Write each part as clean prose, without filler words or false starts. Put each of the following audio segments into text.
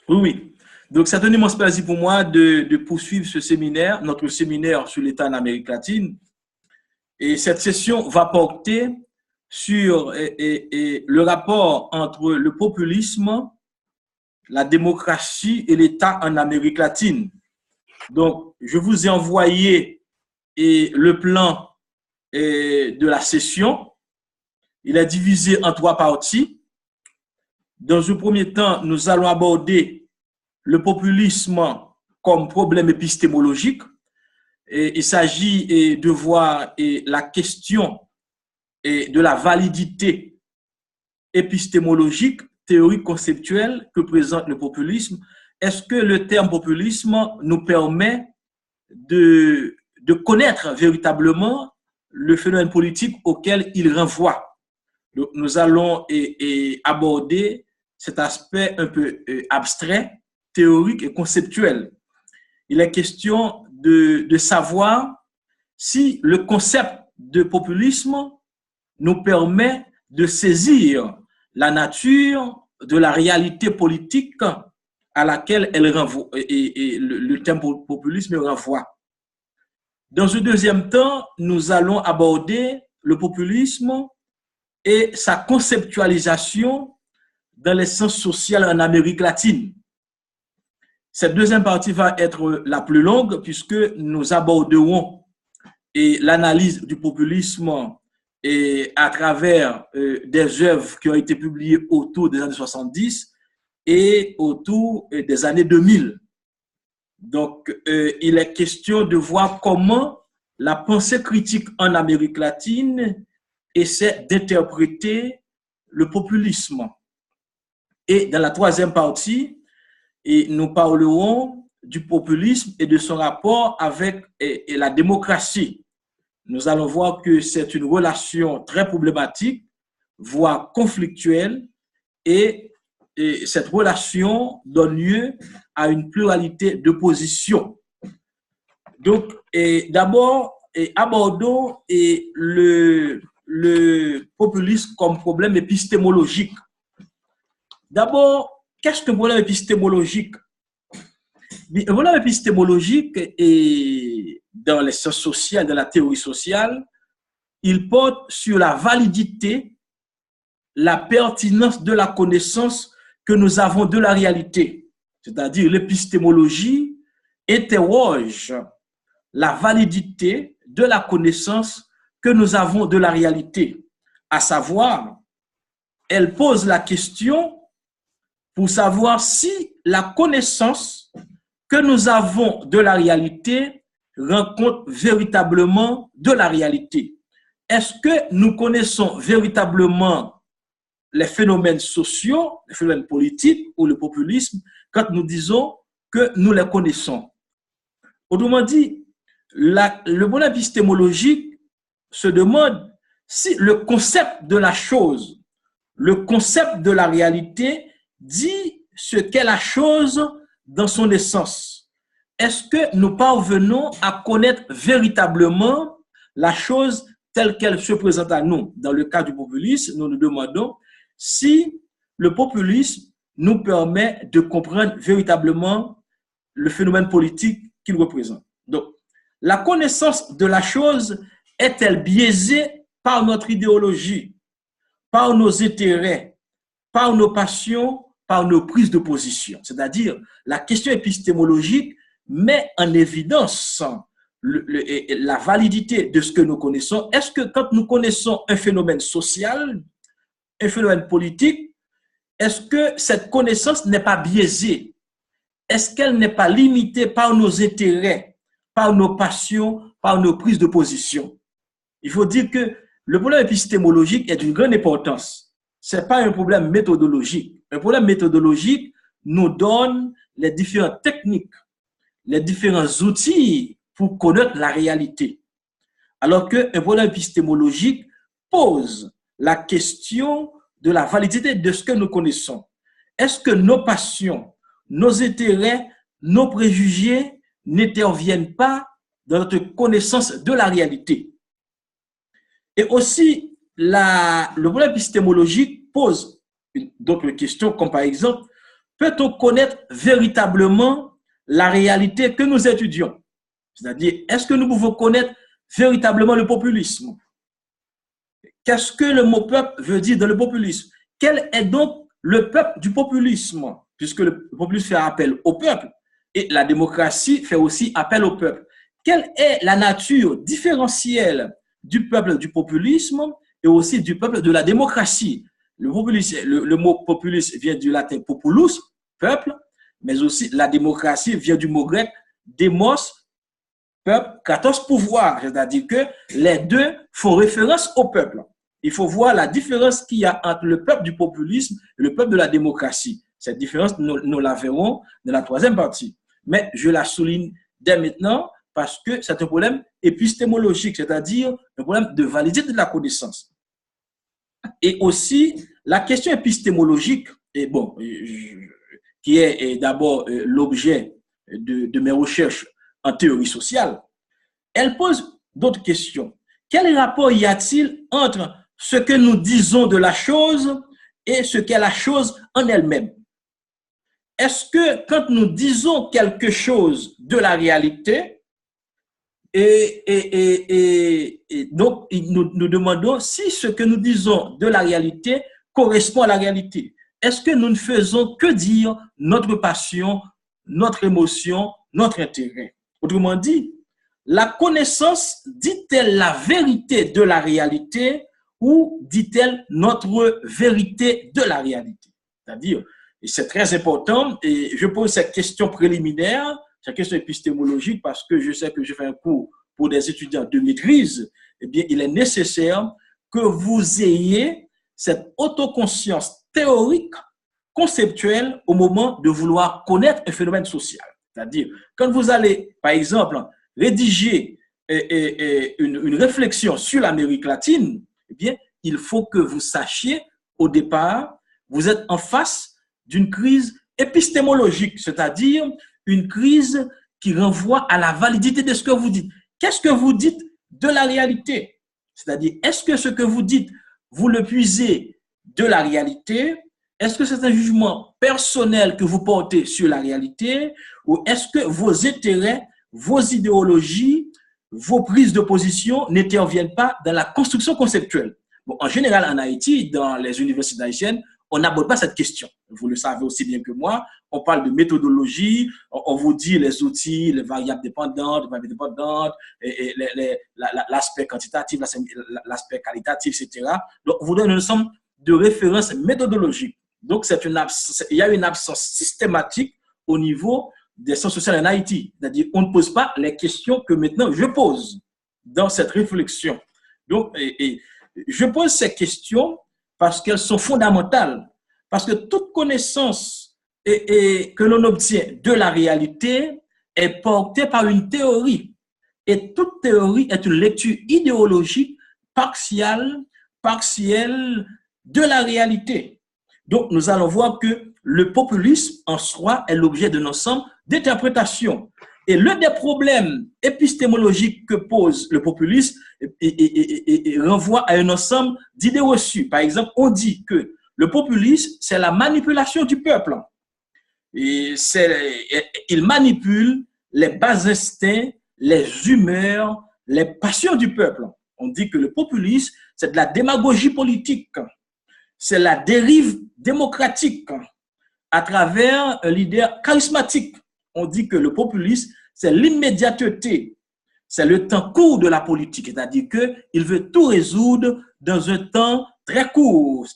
Oui, oui. Donc, c'est un immense plaisir pour moi de poursuivre ce séminaire, notre séminaire sur l'État en Amérique latine. Et cette session va porter sur le rapport entre le populisme, la démocratie et l'État en Amérique latine. Donc, je vous ai envoyé le plan de la session. Il est divisé en 3 parties. Dans un premier temps, nous allons aborder le populisme comme problème épistémologique. Il s'agit de voir la question de la validité épistémologique, théorique, conceptuelle que présente le populisme. Est-ce que le terme populisme nous permet de connaître véritablement le phénomène politique auquel il renvoie? Donc, nous allons aborder cet aspect un peu abstrait, théorique et conceptuel. Il est question de savoir si le concept de populisme nous permet de saisir la nature de la réalité politique à laquelle elle renvoie, et le terme populisme renvoie. Dans un deuxième temps, nous allons aborder le populisme et sa conceptualisation dans les sciences sociales en Amérique latine. Cette deuxième partie va être la plus longue puisque nous aborderons l'analyse du populisme à travers des œuvres qui ont été publiées autour des années 70 et autour des années 2000. Donc, il est question de voir comment la pensée critique en Amérique latine essaie d'interpréter le populisme. Et dans la troisième partie, nous parlerons du populisme et de son rapport avec la démocratie. Nous allons voir que c'est une relation très problématique, voire conflictuelle, et cette relation donne lieu à une pluralité de positions. Donc, d'abord, abordons le populisme comme problème épistémologique. D'abord, qu'est-ce qu'un problème épistémologique? Un problème épistémologique, et dans les sciences sociales, dans la théorie sociale, il porte sur la validité, la pertinence de la connaissance que nous avons de la réalité. C'est-à-dire, l'épistémologie interroge la validité de la connaissance que nous avons de la réalité. À savoir, elle pose la question pour savoir si la connaissance que nous avons de la réalité rend compte véritablement de la réalité. Est-ce que nous connaissons véritablement les phénomènes sociaux, les phénomènes politiques ou le populisme quand nous disons que nous les connaissons? Autrement dit, le bon épistémologique se demande si le concept de la chose, le concept de la réalité dit ce qu'est la chose dans son essence. Est-ce que nous parvenons à connaître véritablement la chose telle qu'elle se présente à nous? Dans le cas du populisme, nous nous demandons si le populisme nous permet de comprendre véritablement le phénomène politique qu'il représente. Donc, la connaissance de la chose est-elle biaisée par notre idéologie, par nos intérêts, par nos passions, par nos prises de position? C'est-à-dire, la question épistémologique met en évidence la validité de ce que nous connaissons. Est-ce que quand nous connaissons un phénomène social, un phénomène politique, est-ce que cette connaissance n'est pas biaisée? Est-ce qu'elle n'est pas limitée par nos intérêts, par nos passions, par nos prises de position? Il faut dire que le problème épistémologique est d'une grande importance. Ce n'est pas un problème méthodologique. Un problème méthodologique nous donne les différentes techniques, les différents outils pour connaître la réalité. Alors qu'un problème épistémologique pose la question de la validité de ce que nous connaissons. Est-ce que nos passions, nos intérêts, nos préjugés n'interviennent pas dans notre connaissance de la réalité? Et aussi, le problème épistémologique pose d'autres questions, comme par exemple, peut-on connaître véritablement la réalité que nous étudions? C'est-à-dire, est-ce que nous pouvons connaître véritablement le populisme? Qu'est-ce que le mot peuple veut dire dans le populisme? Quel est donc le peuple du populisme? Puisque le populisme fait appel au peuple et la démocratie fait aussi appel au peuple. Quelle est la nature différentielle du peuple du populisme et aussi du peuple de la démocratie? Le mot populiste vient du latin populus, peuple, mais aussi la démocratie vient du mot grec démos, peuple, 14 pouvoirs, c'est-à-dire que les deux font référence au peuple. Il faut voir la différence qu'il y a entre le peuple du populisme et le peuple de la démocratie. Cette différence, nous la verrons dans la troisième partie. Mais je la souligne dès maintenant parce que c'est un problème épistémologique, c'est-à-dire un problème de validité de la connaissance. Et aussi, la question épistémologique, et bon, qui est d'abord l'objet de mes recherches en théorie sociale, elle pose d'autres questions. Quel rapport y a-t-il entre ce que nous disons de la chose et ce qu'est la chose en elle-même? Est-ce que quand nous disons quelque chose de la réalité, donc nous demandons si ce que nous disons de la réalité correspond à la réalité? Est-ce que nous ne faisons que dire notre passion, notre émotion, notre intérêt? Autrement dit, la connaissance dit-elle la vérité de la réalité ou dit-elle notre vérité de la réalité? C'est-à-dire, et c'est très important, et je pose cette question préliminaire, cette question épistémologique, parce que je sais que je fais un cours pour des étudiants de maîtrise, eh bien, il est nécessaire que vous ayez cette autoconscience théorique, conceptuelle, au moment de vouloir connaître un phénomène social. C'est-à-dire, quand vous allez, par exemple, rédiger une réflexion sur l'Amérique latine, eh bien, il faut que vous sachiez, au départ, vous êtes en face d'une crise épistémologique, c'est-à-dire une crise qui renvoie à la validité de ce que vous dites. Qu'est-ce que vous dites de la réalité? C'est-à-dire, est-ce que ce que vous dites, vous le puisez de la réalité? Est-ce que c'est un jugement personnel que vous portez sur la réalité? Ou est-ce que vos intérêts, vos idéologies, vos prises de position n'interviennent pas dans la construction conceptuelle? Bon, en général, en Haïti, dans les universités haïtiennes, on n'aborde pas cette question. Vous le savez aussi bien que moi. On parle de méthodologie, on vous dit les outils, les variables dépendantes, l'aspect quantitatif, l'aspect qualitatif, etc. Donc, on vous donne un ensemble de références méthodologiques. Donc, il y a une absence systématique au niveau des sciences sociales en Haïti. C'est-à-dire, on ne pose pas les questions que maintenant je pose dans cette réflexion. Donc, je pose ces questions parce qu'elles sont fondamentales. Parce que toute connaissance que l'on obtient de la réalité est portée par une théorie. Et toute théorie est une lecture idéologique partielle de la réalité. Donc, nous allons voir que le populisme en soi est l'objet d'un ensemble d'interprétations. Et l'un des problèmes épistémologiques que pose le populisme renvoie à un ensemble d'idées reçues. Par exemple, on dit que le populisme, c'est la manipulation du peuple. Il manipule les bas instincts, les humeurs, les passions du peuple. On dit que le populisme, c'est de la démagogie politique. C'est la dérive démocratique à travers un leader charismatique. On dit que le populisme, c'est l'immédiateté, c'est le temps court de la politique, c'est-à-dire qu'il veut tout résoudre dans un temps très court.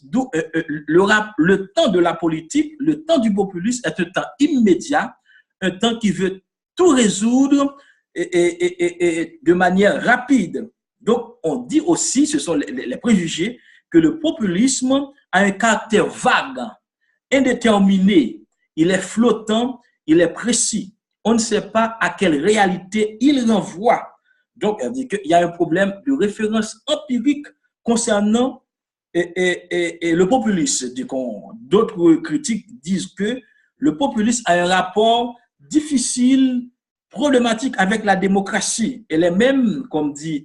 Le temps de la politique, le temps du populisme est un temps immédiat, un temps qui veut tout résoudre et de manière rapide. Donc, on dit aussi, ce sont les préjugés, que le populisme a un caractère vague, indéterminé, il est flottant, il est précis. On ne sait pas à quelle réalité il renvoie. Donc, elle dit qu'il y a un problème de référence empirique concernant le populisme. D'autres critiques disent que le populisme a un rapport difficile, problématique avec la démocratie. Elle est même, comme dit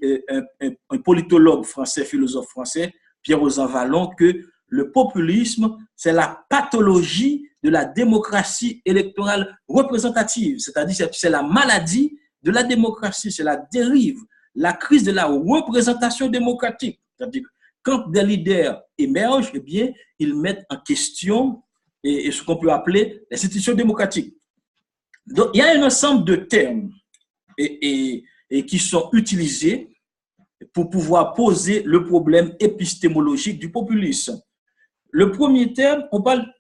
un politologue français, philosophe français, Pierre Rosanvallon, que le populisme, c'est la pathologie de la démocratie électorale représentative, c'est-à-dire c'est la maladie de la démocratie, c'est la dérive, la crise de la représentation démocratique. C'est-à-dire quand des leaders émergent, eh bien, ils mettent en question ce qu'on peut appeler les institutions démocratiques. Donc, il y a un ensemble de termes qui sont utilisés pour pouvoir poser le problème épistémologique du populisme. Le premier terme,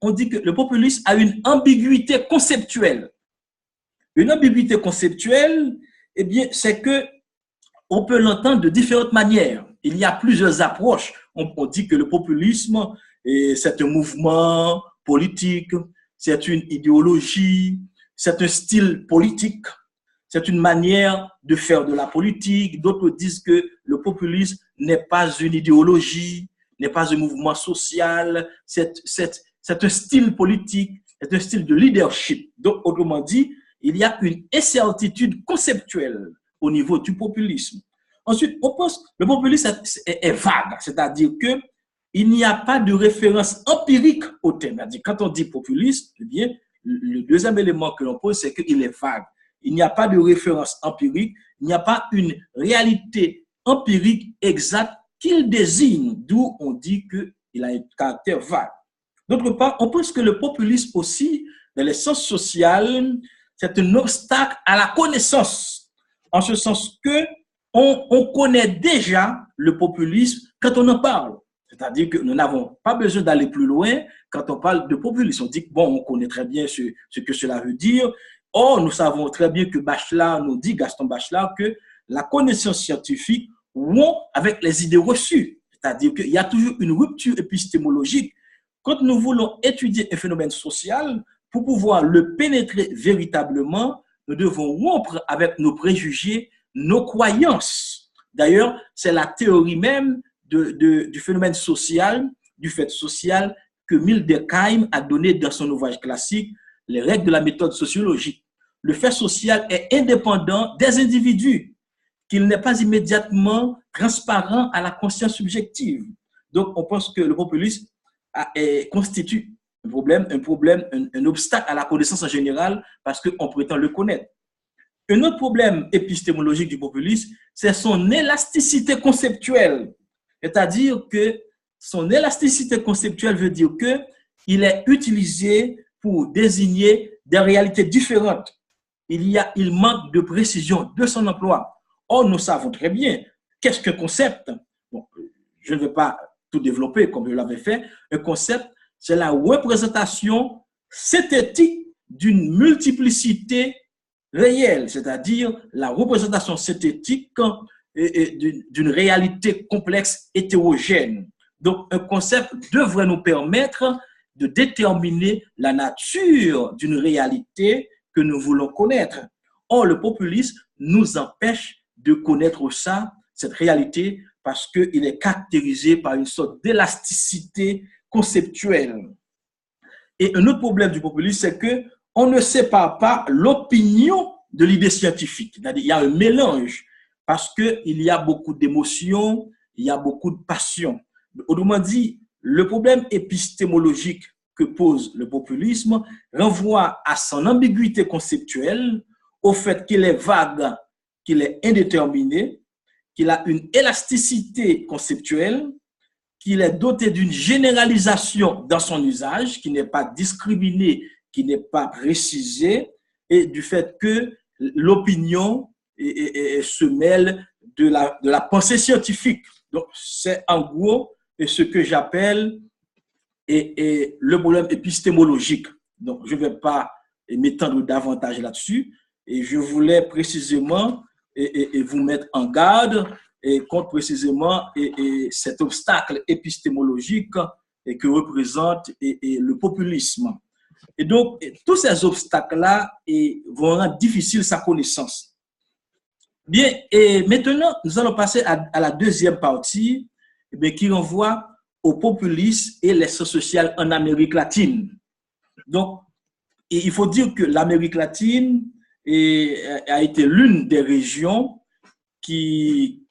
on dit que le populisme a une ambiguïté conceptuelle. Une ambiguïté conceptuelle, eh bien, c'est que on peut l'entendre de différentes manières. Il y a plusieurs approches. On dit que le populisme, c'est un mouvement politique, c'est une idéologie, c'est un style politique, c'est une manière de faire de la politique. D'autres disent que le populisme n'est pas une idéologie, n'est pas un mouvement social, c'est un style politique, c'est un style de leadership. Donc, autrement dit, il y a une incertitude conceptuelle au niveau du populisme. Ensuite, on pense que le populisme est vague, c'est-à-dire qu'il n'y a pas de référence empirique au thème. C'est-à-dire, quand on dit populisme, eh bien, le deuxième élément que l'on pose, c'est qu'il est vague. Il n'y a pas de référence empirique, il n'y a pas une réalité empirique exacte qu'il désigne, d'où on dit qu'il a un caractère vague. D'autre part, on pense que le populisme aussi, dans les sens social, c'est un obstacle à la connaissance, en ce sens que on connaît déjà le populisme quand on en parle. C'est-à-dire que nous n'avons pas besoin d'aller plus loin quand on parle de populisme. On dit que bon, on connaît très bien ce que cela veut dire. Or, nous savons très bien que Bachelard nous dit, Gaston Bachelard, que la connaissance scientifique rompt avec les idées reçues. C'est-à-dire qu'il y a toujours une rupture épistémologique. Quand nous voulons étudier un phénomène social, pour pouvoir le pénétrer véritablement, nous devons rompre avec nos préjugés, nos croyances. D'ailleurs, c'est la théorie même du phénomène social, du fait social, que Emile Durkheim a donné dans son ouvrage classique, Les règles de la méthode sociologique. Le fait social est indépendant des individus, qu'il n'est pas immédiatement transparent à la conscience subjective. Donc, on pense que le populisme constitue un obstacle à la connaissance en général parce qu'on prétend le connaître. Un autre problème épistémologique du populisme, c'est son élasticité conceptuelle. C'est-à-dire que son élasticité conceptuelle veut dire qu'il est utilisé pour désigner des réalités différentes. Il manque de précision de son emploi. Or, nous savons très bien qu'est-ce qu'un concept. Bon, je ne vais pas tout développer comme je l'avais fait. Un concept, c'est la représentation synthétique d'une multiplicité réelle, c'est-à-dire la représentation synthétique d'une réalité complexe hétérogène. Donc, un concept devrait nous permettre de déterminer la nature d'une réalité que nous voulons connaître. Or, le populisme nous empêche de connaître ça, cette réalité, parce qu'il est caractérisé par une sorte d'élasticité conceptuelle. Et un autre problème du populisme, c'est qu'on ne sépare pas l'opinion de l'idée scientifique. C'est-à-dire, il y a un mélange, parce qu'il y a beaucoup d'émotions, il y a beaucoup de passion. Autrement dit, le problème épistémologique que pose le populisme renvoie à son ambiguïté conceptuelle, au fait qu'il est vague, qu'il est indéterminé, qu'il a une élasticité conceptuelle, qu'il est doté d'une généralisation dans son usage, qui n'est pas discriminée, qui n'est pas précisée, et du fait que l'opinion se mêle de la pensée scientifique. Donc, c'est en gros ce que j'appelle le problème épistémologique. Donc, je ne vais pas m'étendre davantage là-dessus. Et je voulais précisément vous mettre en garde contre précisément cet obstacle épistémologique que représente le populisme. Et donc, tous ces obstacles-là vont rendre difficile sa connaissance. Bien, et maintenant, nous allons passer à la deuxième partie qui renvoie au populisme et les sciences sociales en Amérique latine. Donc, il faut dire que l'Amérique latine a été l'une des régions qui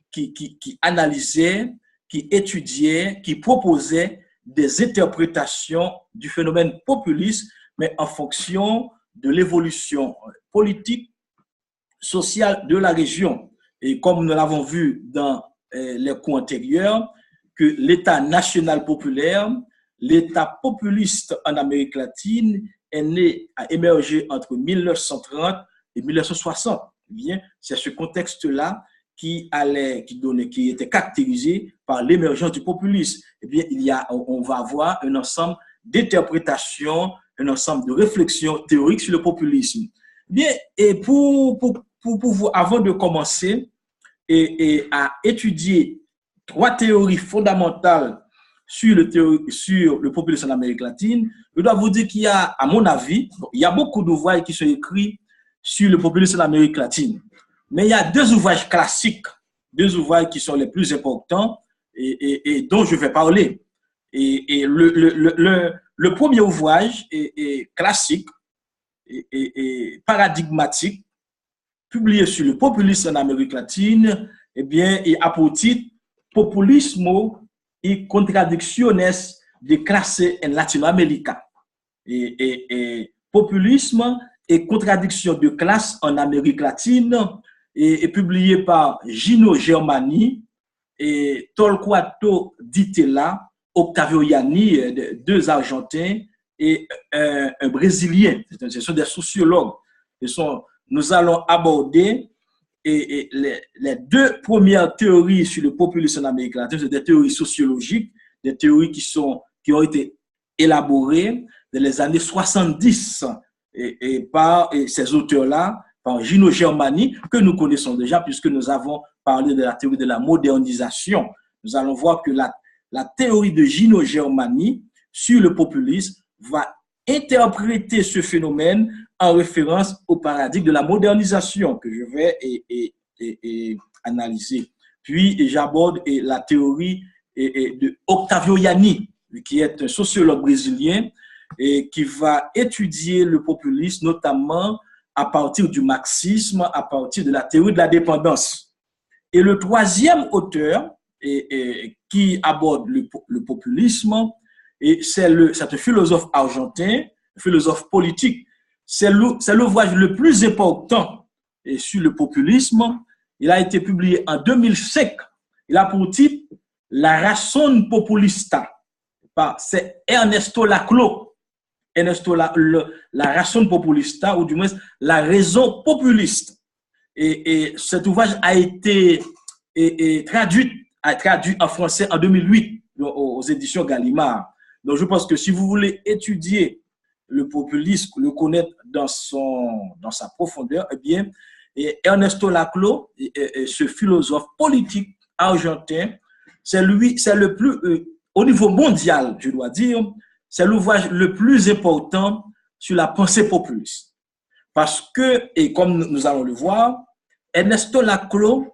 analysait, qui étudiait, qui proposait des interprétations du phénomène populiste mais en fonction de l'évolution politique, sociale de la région. Et comme nous l'avons vu dans les cours antérieurs, que l'État national populaire, l'État populiste en Amérique latine est né, a émergé entre 1930 et 1960. Eh bien, c'est ce contexte-là qui était caractérisé par l'émergence du populisme. Eh bien, on va avoir un ensemble d'interprétations, un ensemble de réflexions théoriques sur le populisme. Eh bien, et avant de commencer à étudier 3 théories fondamentales sur le populisme en Amérique latine, je dois vous dire qu'il y a, à mon avis, il y a beaucoup d'ouvrages qui sont écrits sur le populisme en Amérique latine. Mais il y a 2 ouvrages classiques, 2 ouvrages qui sont les plus importants et dont je vais parler. Et le premier ouvrage est classique et paradigmatique, publié sur le populisme en Amérique latine, eh bien, il a pour titre Populismo y contradicciones de clase en Latinoamérica. Et populisme et contradiction de classe en Amérique latine est publié par Gino Germani et Torquato Di Tella, Octavio Yanni, 2 Argentins et un Brésilien. Ce sont des sociologues. Nous allons aborder les 2 premières théories sur le populisme en Amérique latine, c'est des théories sociologiques, des théories qui ont été élaborées dans les années 70 par ces auteurs-là, par Gino Germani, que nous connaissons déjà puisque nous avons parlé de la théorie de la modernisation. Nous allons voir que la théorie de Gino Germani sur le populisme va interpréter ce phénomène en référence au paradigme de la modernisation que je vais analyser. Puis j'aborde la théorie de Octavio Yanni, qui est un sociologue brésilien et qui va étudier le populisme notamment à partir du marxisme, à partir de la théorie de la dépendance. Et le troisième auteur qui aborde le populisme, c'est un philosophe argentin, un philosophe politique. C'est l'ouvrage le plus important sur le populisme. Il a été publié en 2005. Il a pour titre La razón populista. C'est Ernesto Laclau. Ernesto la razón populista, ou du moins la raison populiste. Et cet ouvrage a été traduit en français en 2008 aux éditions Gallimard. Donc je pense que si vous voulez étudier le populisme, le connaître dans sa profondeur, eh bien, Ernesto Laclau, ce philosophe politique argentin, c'est le plus, au niveau mondial, je dois dire, c'est l'ouvrage le plus important sur la pensée populiste. Parce que, et comme nous allons le voir, Ernesto Laclau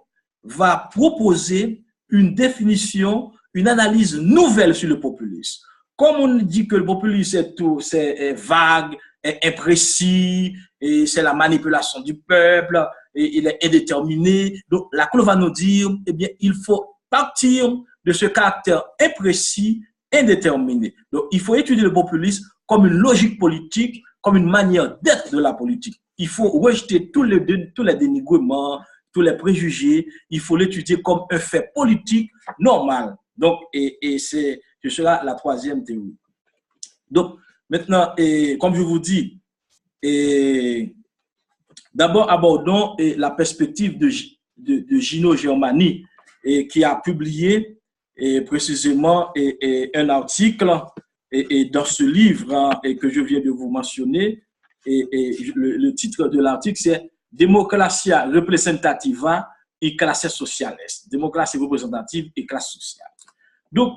va proposer une définition, une analyse nouvelle sur le populisme. Comme on dit que le populisme c'est vague, est imprécis, et c'est la manipulation du peuple, et il est indéterminé. Donc, Laclau va nous dire, eh bien, il faut partir de ce caractère imprécis, indéterminé. Donc, il faut étudier le populisme comme une logique politique, comme une manière d'être de la politique. Il faut rejeter tous les dénigrements, tous les préjugés. Il faut l'étudier comme un fait politique normal. Donc, ce sera la troisième théorie. Donc, maintenant, comme je vous dis, d'abord abordons la perspective de Gino Germani, qui a publié précisément un article dans ce livre que je viens de vous mentionner. Le titre de l'article, c'est Democracia representativa y clases sociales. Démocratie représentative et classe sociale. Donc,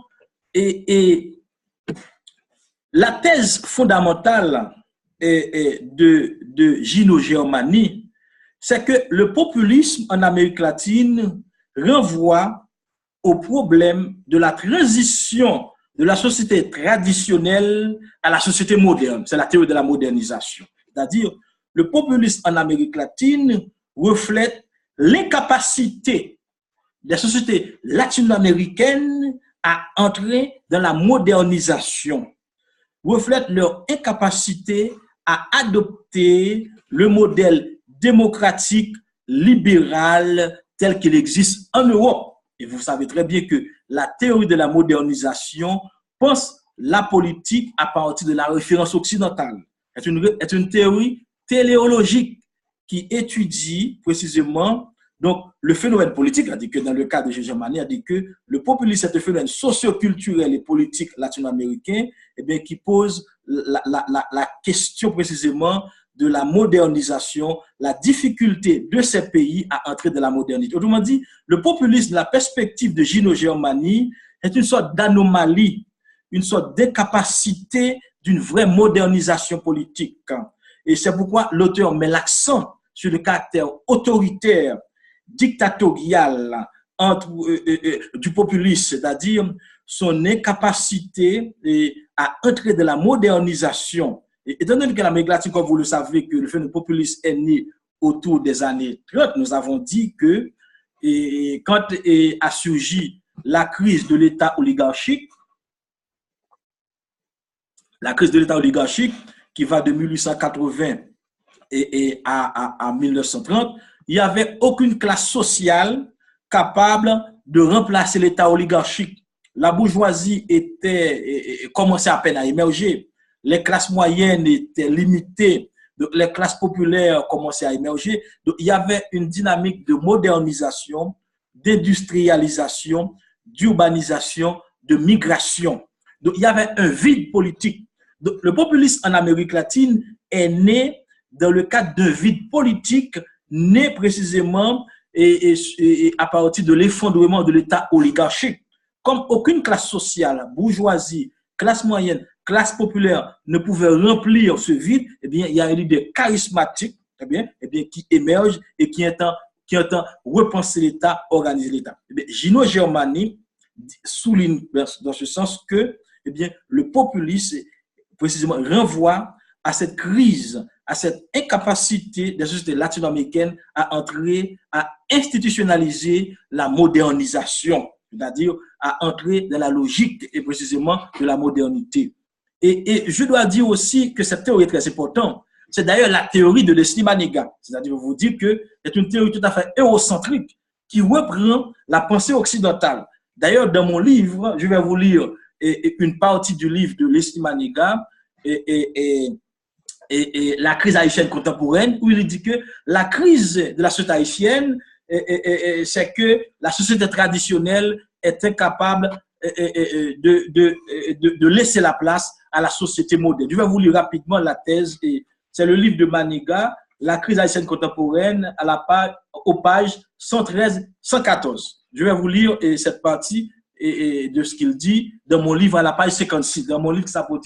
la thèse fondamentale de Gino Germani, c'est que le populisme en Amérique latine renvoie au problème de la transition de la société traditionnelle à la société moderne. C'est la théorie de la modernisation. C'est-à-dire, le populisme en Amérique latine reflète l'incapacité des sociétés latino-américaines à entrer dans la modernisation. reflète leur incapacité à adopter le modèle démocratique, libéral, tel qu'il existe en Europe. Et vous savez très bien que la théorie de la modernisation pense la politique à partir de la référence occidentale. C'est une théorie téléologique qui étudie précisément donc, le phénomène politique, a dit que dans le cas de Giorgio Armani, a dit que le populisme est un phénomène socio-culturel et politique latino-américain eh bien, qui pose la question précisément de la modernisation, la difficulté de ces pays à entrer dans la modernité. Autrement dit, le populisme, la perspective de Gino Germani est une sorte d'anomalie, une sorte d'incapacité d'une vraie modernisation politique. Et c'est pourquoi l'auteur met l'accent sur le caractère autoritaire, dictatorial du populisme, c'est-à-dire son incapacité à entrer dans la modernisation. Et étant donné que l'Amérique latine, comme vous le savez, que le phénomène populiste est né autour des années 30, nous avons dit que quand a surgi la crise de l'État oligarchique, qui va de 1880 à 1930, il n'y avait aucune classe sociale capable de remplacer l'État oligarchique. La bourgeoisie commençait à peine à émerger. Les classes moyennes étaient limitées. Donc les classes populaires commençaient à émerger. Donc il y avait une dynamique de modernisation, d'industrialisation, d'urbanisation, de migration. Donc il y avait un vide politique. Donc, le populisme en Amérique latine est né dans le cadre d'un vide politique né précisément à partir de l'effondrement de l'État oligarchique. Comme aucune classe sociale, bourgeoisie, classe moyenne, classe populaire ne pouvait remplir ce vide, eh bien, il y a un leader charismatique qui émerge et qui entend repenser l'État, organiser l'État. Gino Germani souligne dans ce sens que le populisme précisément renvoie à cette crise, à cette incapacité des sociétés latino-américaines à entrer, à institutionnaliser la modernisation, c'est-à-dire à entrer dans la logique et précisément de la modernité. Et je dois dire aussi que cette théorie est très importante. C'est d'ailleurs la théorie de Leslie Manega, c'est-à-dire vous dire que c'est une théorie tout à fait eurocentrique qui reprend la pensée occidentale. D'ailleurs, dans mon livre, je vais vous lire une partie du livre de Leslie Manega et la crise haïtienne contemporaine, où il dit que la crise de la société haïtienne, c'est que la société traditionnelle est incapable de laisser la place à la société moderne. Je vais vous lire rapidement la thèse, c'est le livre de Manega, La crise haïtienne contemporaine, aux pages 113-114. Je vais vous lire cette partie de ce qu'il dit dans mon livre à la page 56, dans mon livre qui s'appelle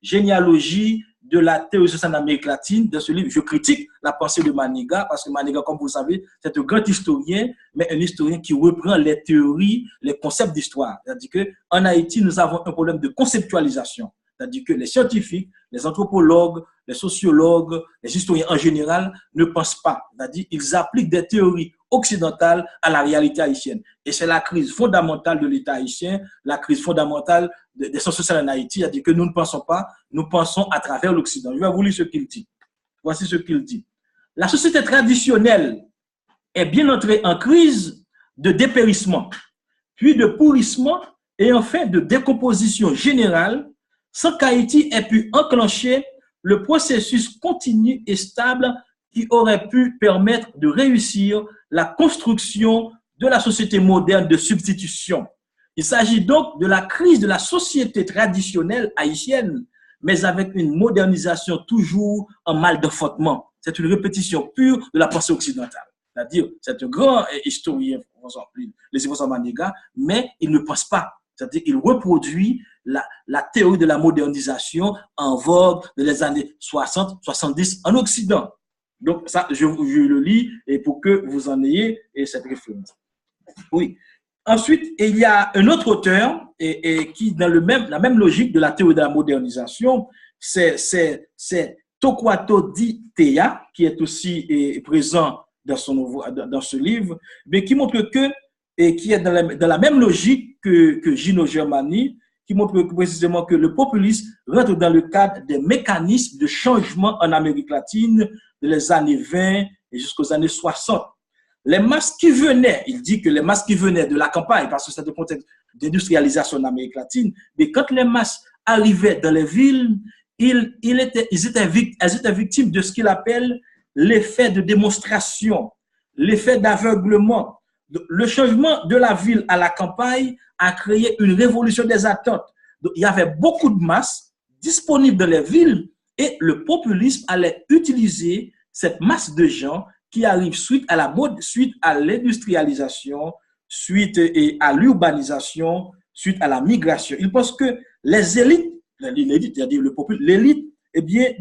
Généalogie de la théorie sociale en Amérique latine. Dans ce livre, je critique la pensée de Manega, parce que Manega, comme vous le savez, c'est un grand historien, mais un historien qui reprend les théories, les concepts d'histoire. C'est-à-dire qu'en Haïti, nous avons un problème de conceptualisation. C'est-à-dire que les scientifiques, les anthropologues, les sociologues, les historiens en général ne pensent pas. C'est-à-dire qu'ils appliquent des théories occidentales à la réalité haïtienne. Et c'est la crise fondamentale de l'État haïtien, la crise fondamentale des sciences sociales en Haïti. C'est-à-dire que nous ne pensons pas, nous pensons à travers l'Occident. Je vais vous lire ce qu'il dit. Voici ce qu'il dit. La société traditionnelle est bien entrée en crise de dépérissement, puis de pourrissement et enfin de décomposition générale, sans qu'Haïti ait pu enclencher le processus continu et stable qui aurait pu permettre de réussir la construction de la société moderne de substitution. Il s'agit donc de la crise de la société traditionnelle haïtienne, mais avec une modernisation toujours en mal d'enfantement. C'est une répétition pure de la pensée occidentale. C'est-à-dire, c'est un grand historien, les François Manega, mais il ne pense pas. C'est-à-dire qu'il reproduit la théorie de la modernisation en vogue dans les années 60-70 en Occident. Donc, ça, je le lis et pour que vous en ayez cette référence. Oui. Ensuite, il y a un autre auteur qui, dans la même logique de la théorie de la modernisation, c'est Torquato Di Tella, qui est aussi présent dans ce livre, mais qui montre que, et qui est dans la même logique que Gino Germani, qui montre précisément que le populisme rentre dans le cadre des mécanismes de changement en Amérique latine de les années 20 et jusqu'aux années 60. Les masses qui venaient, il dit que les masses qui venaient de la campagne, parce que c'est un contexte d'industrialisation en Amérique latine, mais quand les masses arrivaient dans les villes, elles étaient victimes de ce qu'il appelle l'effet de démonstration, l'effet d'aveuglement. Le changement de la ville à la campagne a créé une révolution des attentes. Donc, il y avait beaucoup de masses disponibles dans les villes et le populisme allait utiliser cette masse de gens qui arrivent suite à la mode, suite à l'industrialisation, suite à l'urbanisation, suite à la migration. Il pense que les élites, c'est-à-dire l'élite, eh bien,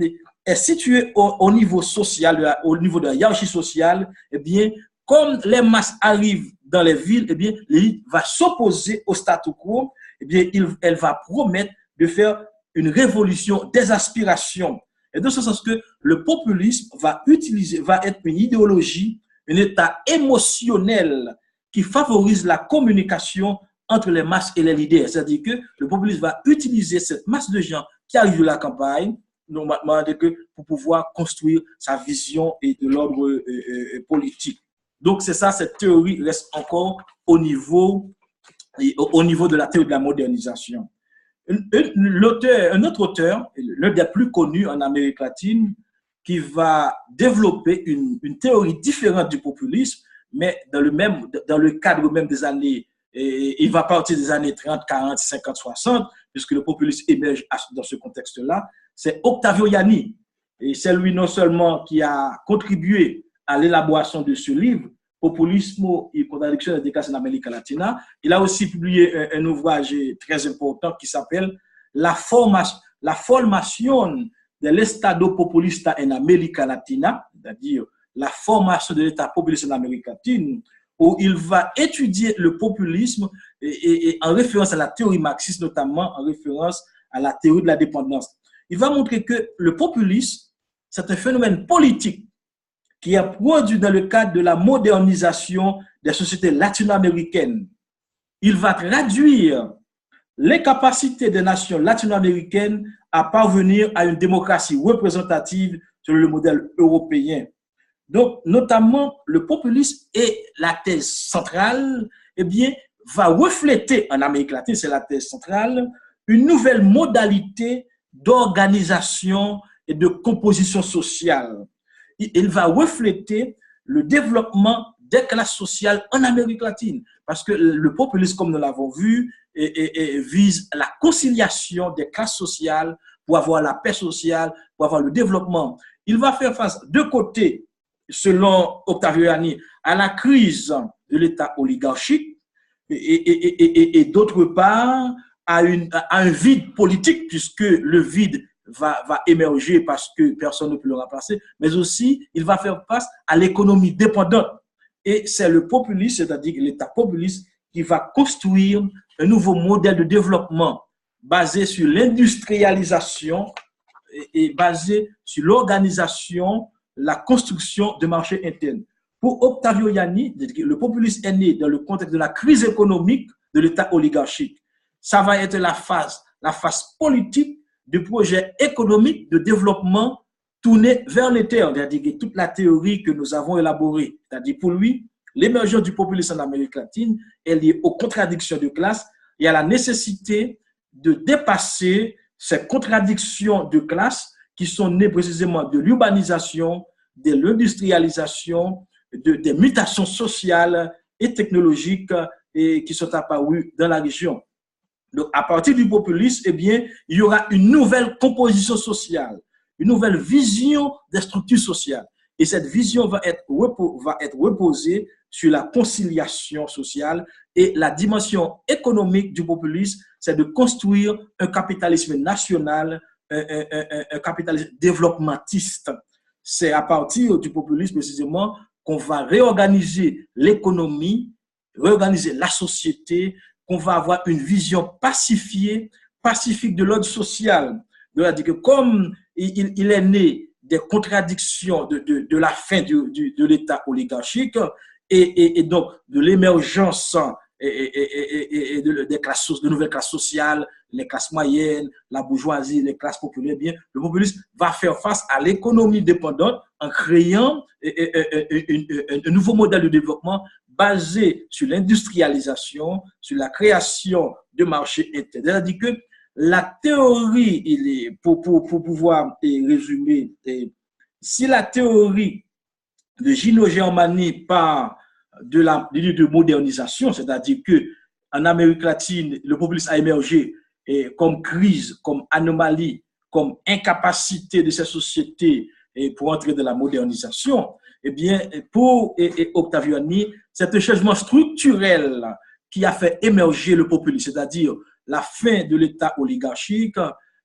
est située au niveau social, au niveau de la hiérarchie sociale, eh bien, comme les masses arrivent dans les villes, eh bien, l'élite va s'opposer au statu quo, eh bien, elle va promettre de faire une révolution des aspirations. Et dans ce sens que le populisme va être une idéologie, un état émotionnel qui favorise la communication entre les masses et les leaders. C'est-à-dire que le populisme va utiliser cette masse de gens qui arrivent de la campagne, normalement, pour pouvoir construire sa vision et de l'ordre politique. Donc, c'est ça, cette théorie reste encore au niveau de la théorie de la modernisation. Un autre auteur, l'un des plus connus en Amérique latine, qui va développer une théorie différente du populisme, mais dans le cadre même des années, il va partir des années 30, 40, 50, 60, puisque le populisme émerge dans ce contexte-là, c'est Octavio Yanni. Et c'est lui non seulement qui a contribué à l'élaboration de ce livre, Populismo y contradicciones de clase en América Latina. Il a aussi publié un ouvrage très important qui s'appelle La formación del Estado populista en América Latina, c'est-à-dire la formation de l'État populiste en Amérique latine, où il va étudier le populisme et en référence à la théorie marxiste, notamment en référence à la théorie de la dépendance. Il va montrer que le populisme, c'est un phénomène politique qui est produit dans le cadre de la modernisation des sociétés latino-américaines. Il va traduire les capacités des nations latino-américaines à parvenir à une démocratie représentative selon le modèle européen. Donc, notamment, le populisme et la thèse centrale, eh bien, va refléter en Amérique latine, c'est la thèse centrale, une nouvelle modalité d'organisation et de composition sociale. Il va refléter le développement des classes sociales en Amérique latine. Parce que le populisme, comme nous l'avons vu, vise la conciliation des classes sociales pour avoir la paix sociale, pour avoir le développement. Il va faire face, de côté, selon Octavio Yanni, à la crise de l'État oligarchique et d'autre part, à un vide politique, puisque le vide va émerger parce que personne ne peut le remplacer, mais aussi il va faire face à l'économie dépendante. Et c'est le populisme, c'est-à-dire l'État populiste, qui va construire un nouveau modèle de développement basé sur l'industrialisation et basé sur l'organisation, la construction de marchés internes. Pour Octavio Yanni, le populisme est né dans le contexte de la crise économique de l'État oligarchique. Ça va être la phase politique du projet économique de développement tourné vers les terres, c'est-à-dire toute la théorie que nous avons élaborée. C'est-à-dire pour lui, l'émergence du populisme en Amérique latine est liée aux contradictions de classe et à la nécessité de dépasser ces contradictions de classe qui sont nées précisément de l'urbanisation, de l'industrialisation, des mutations sociales et technologiques et qui sont apparues dans la région. Donc, à partir du populisme, eh bien, il y aura une nouvelle composition sociale, une nouvelle vision des structures sociales. Et cette vision va être reposée sur la conciliation sociale et la dimension économique du populisme, c'est de construire un capitalisme national, un capitalisme développementiste. C'est à partir du populisme, précisément, qu'on va réorganiser l'économie, réorganiser la société, qu'on va avoir une vision pacifique de l'ordre social. C'est-à-dire que comme il est né des contradictions de la fin de l'État oligarchique et donc de l'émergence des classes, de nouvelles classes sociales, les classes moyennes, la bourgeoisie, les classes populaires, bien, le populisme va faire face à l'économie dépendante en créant un nouveau modèle de développement basé sur l'industrialisation, sur la création de marchés internes. C'est-à-dire que la théorie, pour pouvoir résumer, si la théorie de Gino Germani part de l'idée de modernisation, c'est-à-dire que en Amérique latine, le populisme a émergé comme crise, comme anomalie, comme incapacité de ces sociétés pour entrer dans la modernisation. Eh bien, pour Octaviani, c'est un changement structurel qui a fait émerger le populisme, c'est-à-dire la fin de l'État oligarchique,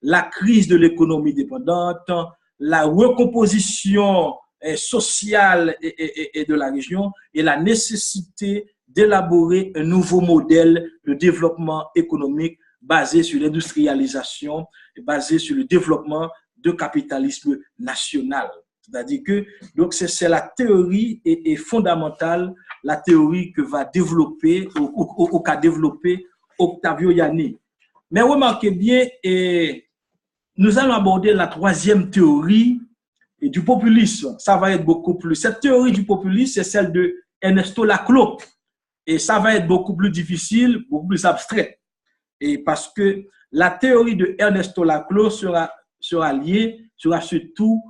la crise de l'économie dépendante, la recomposition sociale et de la région et la nécessité d'élaborer un nouveau modèle de développement économique basé sur l'industrialisation et basé sur le développement de capitalisme national. C'est-à-dire que donc c'est la théorie et fondamentale, la théorie que va développer ou qu'a développé Octavio Yanni. Mais remarquez bien, nous allons aborder la troisième théorie et du populisme. Ça va être beaucoup plus. Cette théorie du populisme, c'est celle de Ernesto Laclau. Et ça va être beaucoup plus difficile, beaucoup plus abstrait. Et parce que la théorie de Ernesto Laclau sera liée, sera surtout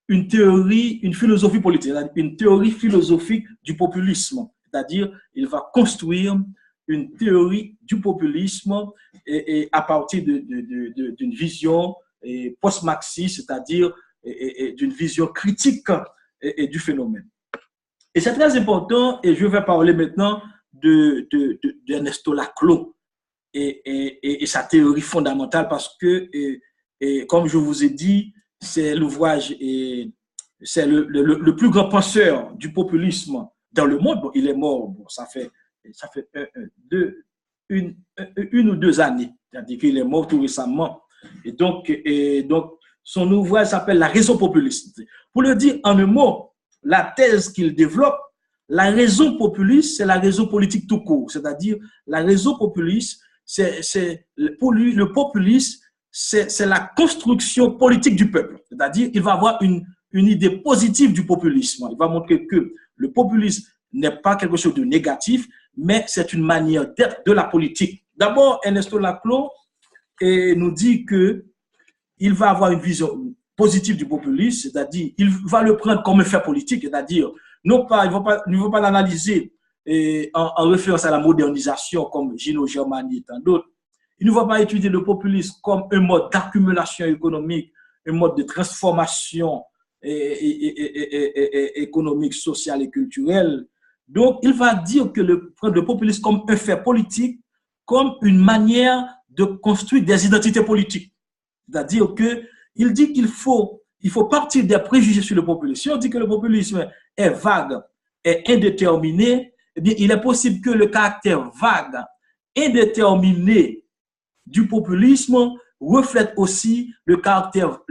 une théorie, une philosophie politique, une théorie philosophique du populisme. C'est-à-dire, il va construire une théorie du populisme et à partir d'une vision post-marxiste, c'est-à-dire d'une vision critique du phénomène. Et c'est très important, et je vais parler maintenant d'Ernesto Laclau et sa théorie fondamentale parce que, comme je vous ai dit, c'est l'ouvrage, c'est le plus grand penseur du populisme dans le monde. Bon, il est mort, bon, ça fait une ou deux années, c'est-à-dire qu'il est mort tout récemment. Et donc son ouvrage s'appelle La raison populiste. Pour le dire en un mot, la thèse qu'il développe, la raison populiste, c'est la raison politique tout court. C'est-à-dire, la raison populiste, pour lui, le populisme, c'est la construction politique du peuple. C'est-à-dire, il va avoir une idée positive du populisme. Il va montrer que le populisme n'est pas quelque chose de négatif, mais c'est une manière d'être de la politique. D'abord, Ernesto Laclau nous dit que il va avoir une vision positive du populisme, c'est-à-dire il va le prendre comme un fait politique, c'est-à-dire non pas, il ne va pas l'analyser en référence à la modernisation comme Gino Germani et tant d'autres. Il ne va pas étudier le populisme comme un mode d'accumulation économique, un mode de transformation économique, sociale et culturelle. Donc, il va dire que prendre le populisme comme un fait politique, comme une manière de construire des identités politiques. C'est-à-dire qu'il dit il faut partir des préjugés sur le populisme. Si on dit que le populisme est vague, est indéterminé, eh bien, il est possible que le caractère vague, indéterminé du populisme reflète aussi le caractère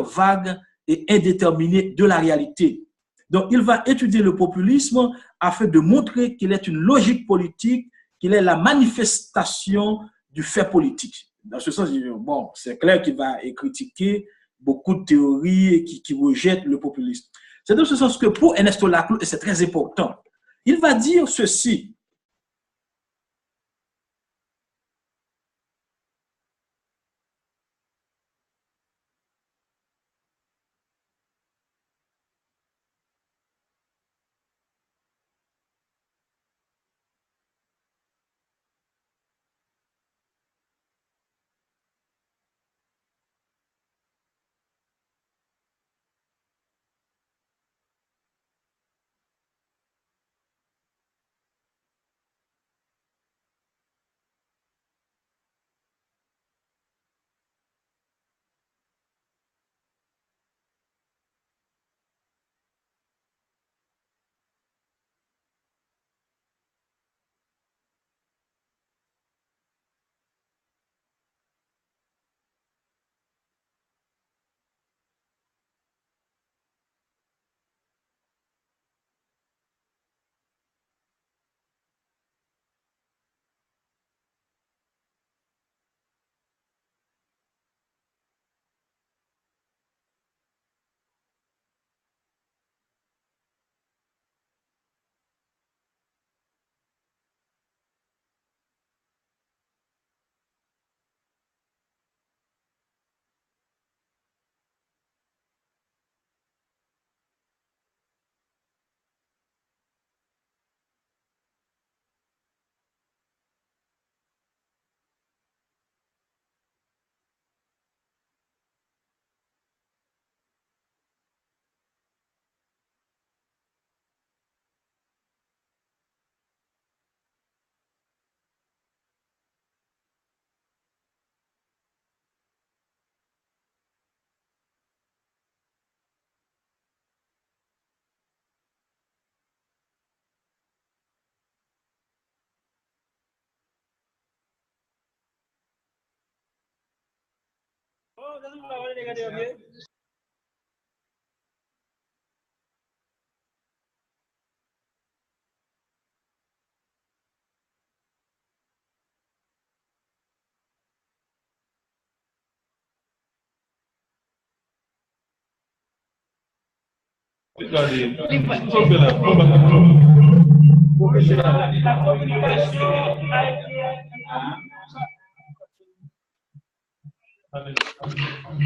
vague et indéterminé de la réalité. Donc, il va étudier le populisme afin de montrer qu'il est une logique politique, qu'il est la manifestation du fait politique. Dans ce sens, bon, c'est clair qu'il va critiquer beaucoup de théories qui rejettent le populisme. C'est dans ce sens que pour Ernesto Laclau, et c'est très important, il va dire ceci.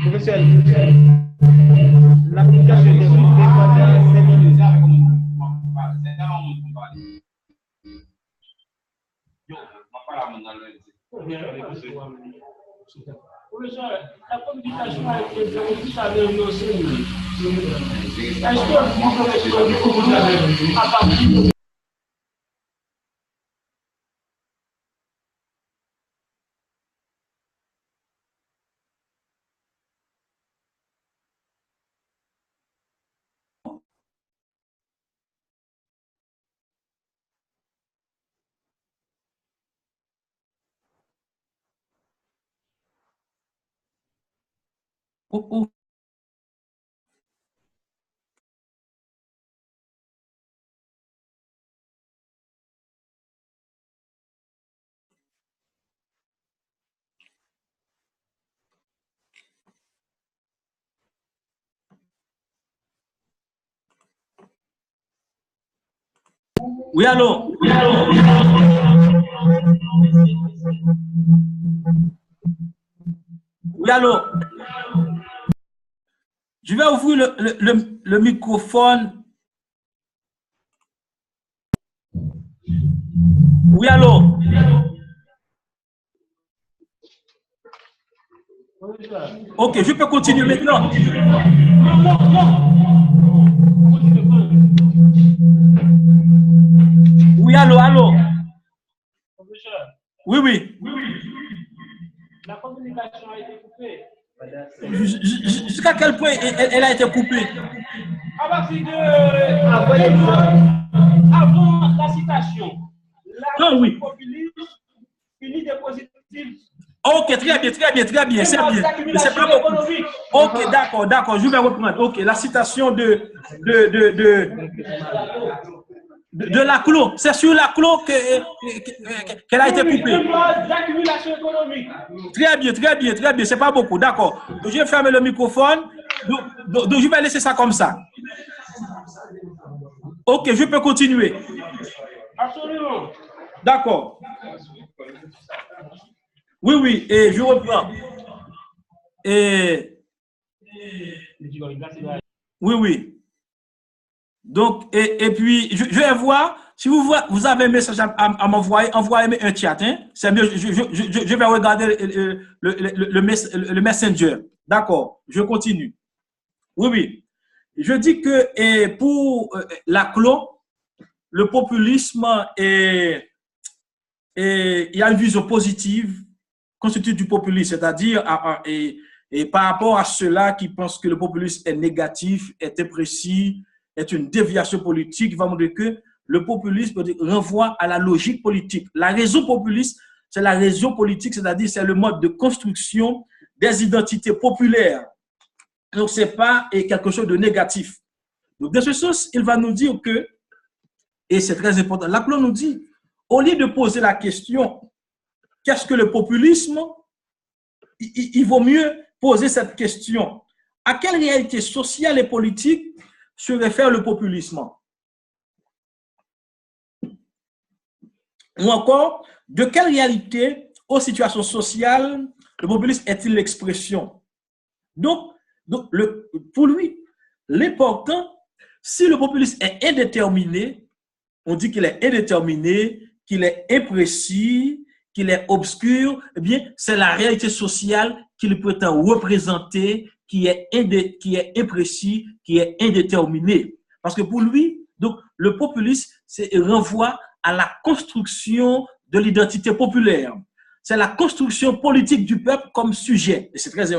Professeur, l'application des Professeur, la communication avec les terroristes avait renoncé. Est-ce que vous avez à partir de Oh, oh. Oui, allô? Oui, allô? Je vais ouvrir le microphone. Oui, allô? Ok, je peux continuer maintenant. Oui, allô, allô? Professeur, Oui, oui. la communication a été coupée. Jusqu'à quel point elle a été coupée? À partir de avant la citation, la Non, oui. populiste finit des positifs. Ok, très bien, très bien, très bien. C'est bien. Mais c'est pas beaucoup. Ok, d'accord, d'accord. Je vais reprendre. Ok, la citation de Laclos. C'est sur Laclos qu'elle a été coupée. D'accumulation économique. Très bien, très bien, très bien. C'est pas beaucoup. D'accord. Donc, je vais fermer le microphone. Donc, je vais laisser ça comme ça. Ok, je peux continuer. Absolument. D'accord. Oui, oui, et je reprends. Et oui, oui. Donc, et puis, je vais voir, si vous avez un message à m'envoyer, envoyez-moi un chat. Hein? C'est mieux, je vais regarder le Messenger. D'accord, je continue. Oui, oui. Je dis que pour Laclos, le populisme il y a une vision positive constitue du populisme, c'est-à-dire et par rapport à ceux-là qui pensent que le populisme est négatif, est imprécis, est une déviation politique, il va montrer que le populisme renvoie à la logique politique. La raison populiste, c'est la raison politique, c'est-à-dire c'est le mode de construction des identités populaires. Donc, ce n'est pas quelque chose de négatif. Donc, dans ce sens, il va nous dire que, et c'est très important, Laclos nous dit, au lieu de poser la question, qu'est-ce que le populisme? Il vaut mieux poser cette question. À quelle réalité sociale et politique se réfère le populisme? Ou encore, de quelle réalité aux situations sociales le populisme est-il l'expression? Donc pour lui, l'important, si le populisme est indéterminé, on dit qu'il est indéterminé, qu'il est imprécis, qu'il est obscur, eh bien, c'est la réalité sociale qu'il prétend représenter qui est imprécis, qui est indéterminé. Parce que pour lui, donc, le populisme renvoie à la construction de l'identité populaire. C'est la construction politique du peuple comme sujet. Et c'est très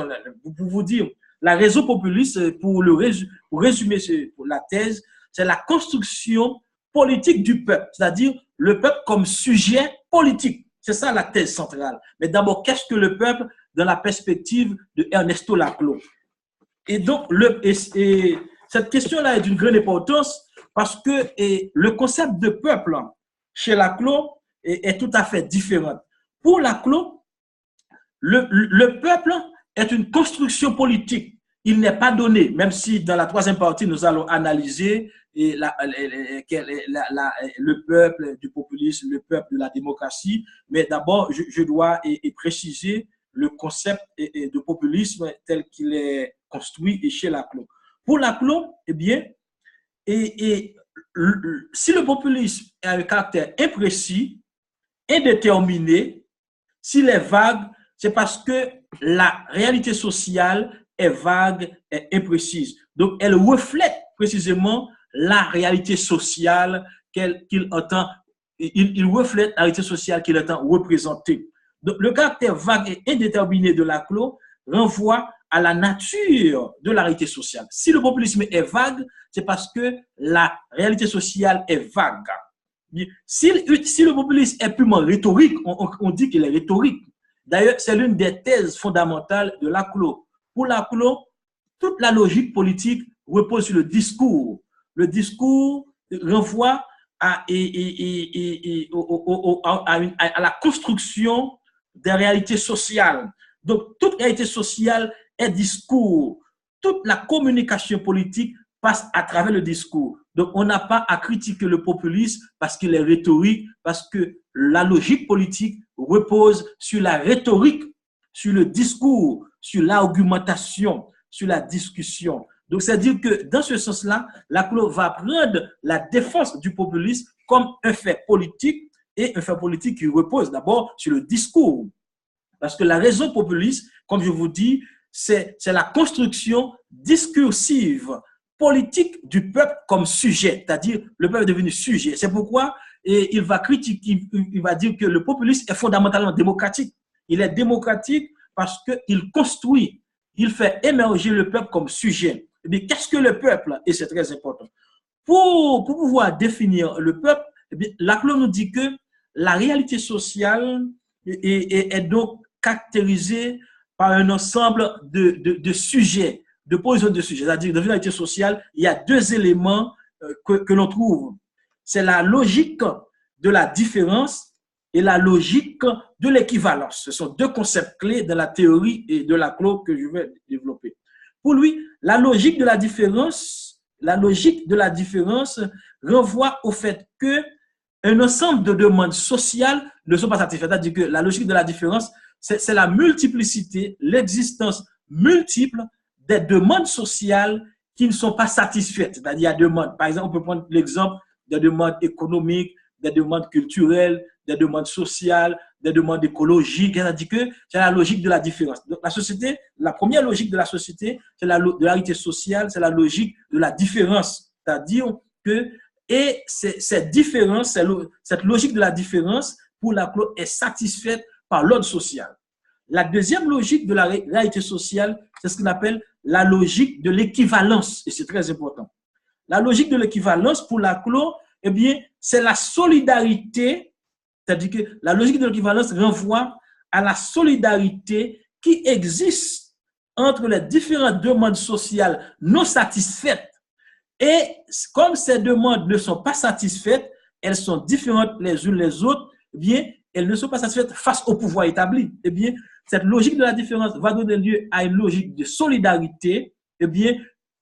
pour vous dire, la raison populiste, pour résumer pour la thèse, c'est la construction politique du peuple, c'est-à-dire le peuple comme sujet politique. C'est ça la thèse centrale. Mais d'abord, qu'est-ce que le peuple? dans la perspective de Ernesto Laclau. Et donc, cette question-là est d'une grande importance parce que le concept de peuple chez Laclau est tout à fait différent. Pour Laclau, le peuple est une construction politique. Il n'est pas donné, même si dans la troisième partie, nous allons analyser le peuple du populisme, le peuple de la démocratie. Mais d'abord, je dois préciser le concept de populisme tel qu'il est construit chez Laclau. Pour Laclau, eh bien, si le populisme a un caractère imprécis, indéterminé, s'il est vague, c'est parce que la réalité sociale est vague et imprécise. Donc, elle reflète précisément la réalité sociale qu'il entend, il reflète la réalité sociale qu'il entend représenter. Donc, le caractère vague et indéterminé de Laclau renvoie à la nature de la réalité sociale. Si le populisme est vague, c'est parce que la réalité sociale est vague. Si le populisme est purement rhétorique, on dit qu'il est rhétorique. D'ailleurs, c'est l'une des thèses fondamentales de Laclau. Pour Laclau, toute la logique politique repose sur le discours. Le discours renvoie à la construction des réalités sociales. Donc, toute réalité sociale est discours. Toute la communication politique passe à travers le discours. Donc, on n'a pas à critiquer le populisme parce qu'il est rhétorique, parce que la logique politique repose sur la rhétorique, sur le discours, sur l'argumentation, sur la discussion. Donc, c'est-à-dire que dans ce sens-là, Laclau va prendre la défense du populisme comme un fait politique et un fait politique qui repose d'abord sur le discours. Parce que la raison populiste, comme je vous dis, c'est la construction discursive politique du peuple comme sujet, c'est-à-dire le peuple est devenu sujet. C'est pourquoi il va critiquer, il va dire que le populisme est fondamentalement démocratique. Il est démocratique parce qu'il construit, il fait émerger le peuple comme sujet. Eh bien, qu'est-ce que le peuple? Et c'est très important. Pour pouvoir définir le peuple, eh bien, Laclau nous dit que la réalité sociale est donc caractérisée par un ensemble de sujets, de positions de sujets. C'est-à-dire, dans la réalité sociale, il y a deux éléments que l'on trouve. C'est la logique de la différence et la logique de l'équivalence. Ce sont deux concepts clés dans la théorie et de Laclau que je vais développer. Pour lui, la logique de la différence renvoie au fait que un ensemble de demandes sociales ne sont pas satisfaites. C'est-à-dire que la logique de la différence, c'est la multiplicité, l'existence multiple des demandes sociales qui ne sont pas satisfaites. C'est-à-dire, il y a des demandes. Par exemple, on peut prendre l'exemple des demandes économiques, des demandes culturelles, des demandes sociales, des demandes écologiques. C'est-à-dire que c'est la logique de la différence. Donc, la société, la première logique de la société, c'est de la réalité sociale, c'est la logique de la différence. C'est-à-dire que, et cette différence, cette logique de la différence, pour Laclau, est satisfaite par l'ordre social. La deuxième logique de la réalité sociale, c'est ce qu'on appelle la logique de l'équivalence, et c'est très important. La logique de l'équivalence, pour Laclau, eh bien, c'est la solidarité, c'est-à-dire que la logique de l'équivalence renvoie à la solidarité qui existe entre les différentes demandes sociales non satisfaites. Et comme ces demandes ne sont pas satisfaites, elles sont différentes les unes les autres, eh bien, elles ne sont pas satisfaites face au pouvoir établi. Eh bien, cette logique de la différence va donner lieu à une logique de solidarité, eh bien,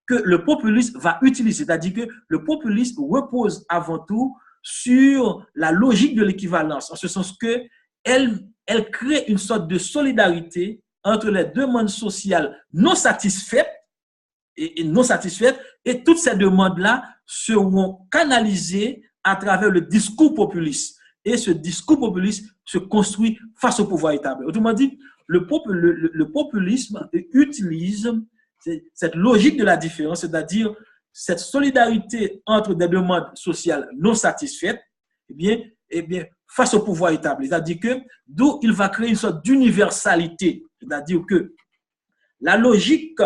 que le populisme va utiliser. C'est-à-dire que le populisme repose avant tout sur la logique de l'équivalence, en ce sens que elle crée une sorte de solidarité entre les demandes sociales non satisfaites et toutes ces demandes-là seront canalisées à travers le discours populiste. Et ce discours populiste se construit face au pouvoir établi. Autrement dit, le populisme utilise cette logique de la différence, c'est-à-dire cette solidarité entre des demandes sociales non satisfaites, eh bien, face au pouvoir établi. C'est-à-dire que d'où il va créer une sorte d'universalité. C'est-à-dire que la logique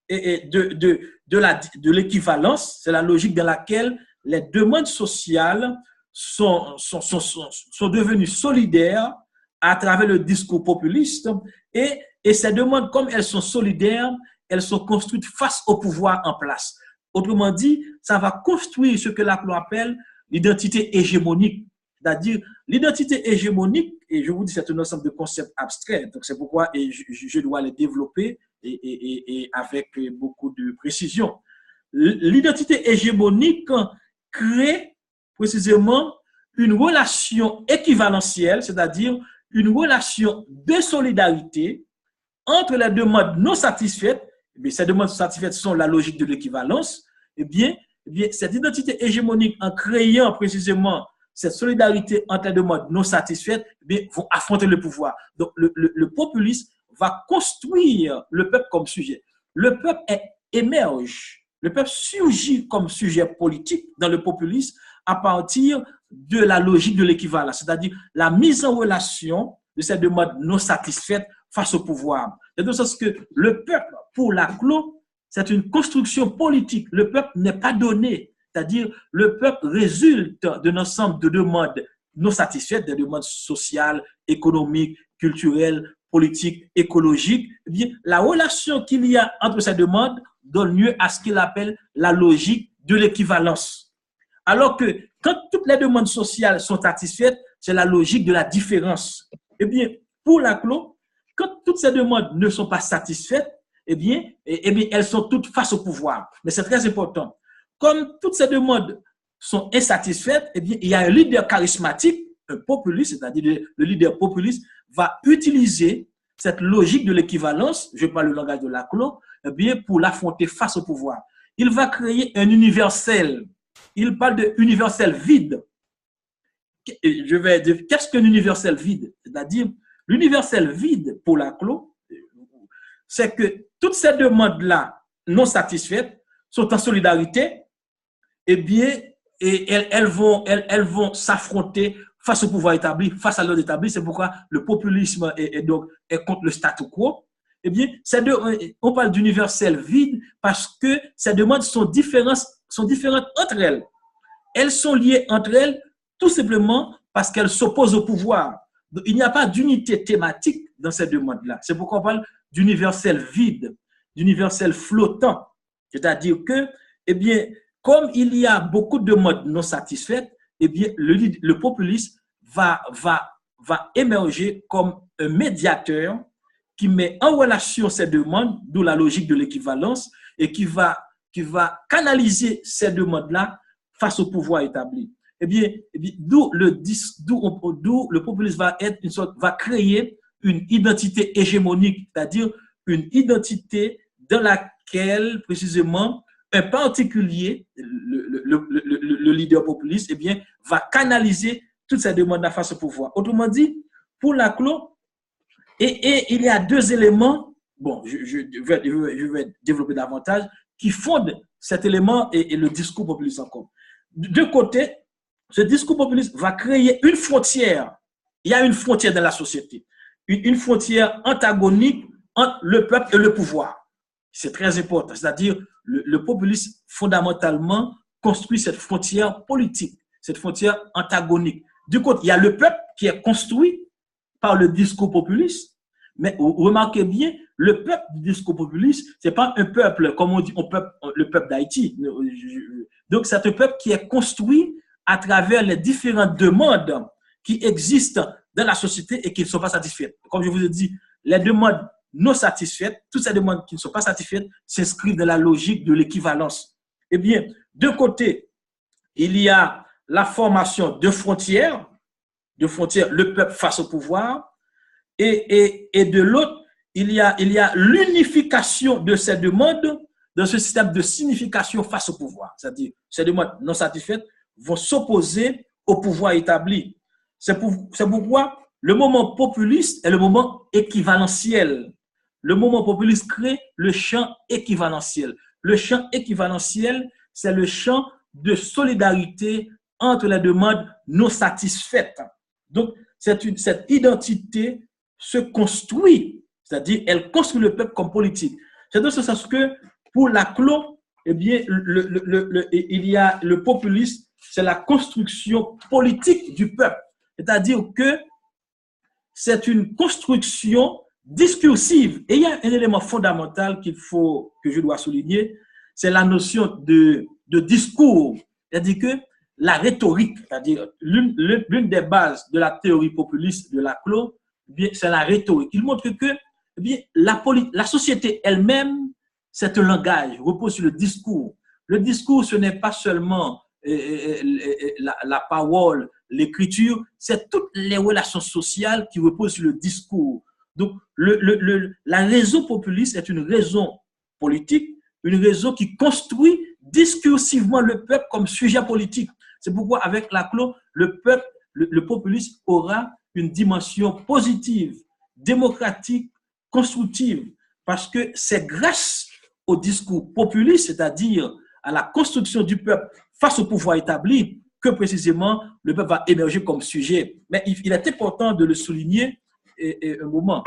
de l'équivalence, c'est la logique dans laquelle les demandes sociales sont devenues solidaires à travers le discours populiste et Et ces demandes, comme elles sont solidaires, elles sont construites face au pouvoir en place. Autrement dit, ça va construire ce que l'on appelle l'identité hégémonique. C'est-à-dire, l'identité hégémonique, et je vous dis, c'est un ensemble de concepts abstraits, donc c'est pourquoi je dois les développer et avec beaucoup de précision. L'identité hégémonique crée précisément une relation équivalentielle, c'est-à-dire une relation de solidarité entre les demandes non satisfaites. Eh ces demandes satisfaites sont la logique de l'équivalence. Eh bien, cette identité hégémonique, en créant précisément cette solidarité entre les demandes non satisfaites, eh vont affronter le pouvoir. Donc, le populisme va construire le peuple comme sujet. Le peuple émerge, le peuple surgit comme sujet politique dans le populisme à partir de la logique de l'équivalence, c'est-à-dire la mise en relation de ces demandes non satisfaites face au pouvoir. C'est dans le sens que le peuple, pour Laclos, c'est une construction politique. Le peuple n'est pas donné, c'est-à-dire le peuple résulte d'un ensemble de demandes non satisfaites, des demandes sociales, économiques, culturelles, politiques, écologiques. Eh bien, la relation qu'il y a entre ces demandes donne lieu à ce qu'il appelle la logique de l'équivalence. Alors que quand toutes les demandes sociales sont satisfaites, c'est la logique de la différence. Eh bien, pour Laclos, quand toutes ces demandes ne sont pas satisfaites, eh bien, elles sont toutes face au pouvoir. Mais c'est très important. Comme toutes ces demandes sont insatisfaites, eh bien, il y a un leader charismatique, un populiste, c'est-à-dire le leader populiste, va utiliser cette logique de l'équivalence, je parle le langage de Laclos, eh bien, pour l'affronter face au pouvoir. Il va créer un universel. Il parle de universel vide. Je vais dire, qu'est-ce qu'un universel vide? C'est-à-dire, l'universel vide pour Laclos, c'est que toutes ces demandes-là non satisfaites sont en solidarité, eh bien, et elles vont s'affronter face au pouvoir établi, face à l'ordre établi. C'est pourquoi le populisme est contre le statu quo. Eh bien, on parle d'universel vide parce que ces demandes sont différentes entre elles. Elles sont liées entre elles tout simplement parce qu'elles s'opposent au pouvoir. Donc, il n'y a pas d'unité thématique dans ces demandes-là. C'est pourquoi on parle d'universel vide, d'universel flottant. C'est-à-dire que, eh bien, comme il y a beaucoup de demandes non satisfaites, eh bien, le populisme va émerger comme un médiateur qui met en relation ces demandes, d'où la logique de l'équivalence, et qui va canaliser ces demandes-là face au pouvoir établi. Eh bien, d'où le populisme va créer une identité hégémonique, c'est-à-dire une identité dans laquelle, précisément, un particulier, le leader populiste, eh bien, va canaliser toutes ces demandes face au pouvoir. Autrement dit, pour Laclos, et il y a deux éléments, bon, je vais développer davantage, qui fondent cet élément et le discours populiste encore. De côté, ce discours populiste va créer une frontière. Il y a une frontière dans la société, une frontière antagonique entre le peuple et le pouvoir. C'est très important. C'est-à-dire, le populisme, fondamentalement, construit cette frontière politique, cette frontière antagonique. Du côté, il y a le peuple qui est construit par le discours populiste, mais remarquez bien, le peuple du discours populiste, ce n'est pas un peuple, comme on dit, le peuple d'Haïti. Donc, c'est un peuple qui est construit à travers les différentes demandes qui existent dans la société et qui ne sont pas satisfaites. Comme je vous ai dit, les demandes non satisfaites, toutes ces demandes qui ne sont pas satisfaites s'inscrivent dans la logique de l'équivalence. Eh bien, d'un côté, il y a la formation de frontières, le peuple face au pouvoir, et de l'autre, il y a l'unification de ces demandes dans ce système de signification face au pouvoir. C'est-à-dire, ces demandes non satisfaites vont s'opposer au pouvoir établi. C'est pourquoi le moment populiste est le moment équivalentiel. Le moment populiste crée le champ équivalentiel. Le champ équivalentiel, c'est le champ de solidarité entre les demandes non satisfaites. Donc, cette identité se construit, c'est-à-dire elle construit le peuple comme politique. C'est dans ce sens que pour Laclos, eh bien, il y a le populisme, c'est la construction politique du peuple. C'est-à-dire que c'est une construction discursive. Et il y a un élément fondamental que je dois souligner, c'est la notion de discours. C'est-à-dire que la rhétorique, c'est-à-dire l'une des bases de la théorie populiste de Laclos, c'est la rhétorique. Il montre que la société elle-même, c'est un langage, repose sur le discours. Le discours, ce n'est pas seulement la parole, l'écriture, c'est toutes les relations sociales qui reposent sur le discours. Donc, la raison populiste est une raison politique, une raison qui construit discursivement le peuple comme sujet politique. C'est pourquoi, avec Laclos, le populisme aura une dimension positive, démocratique, constructive, parce que c'est grâce au discours populiste, c'est-à-dire à la construction du peuple face au pouvoir établi, que précisément le peuple va émerger comme sujet. Mais il est important de le souligner un moment.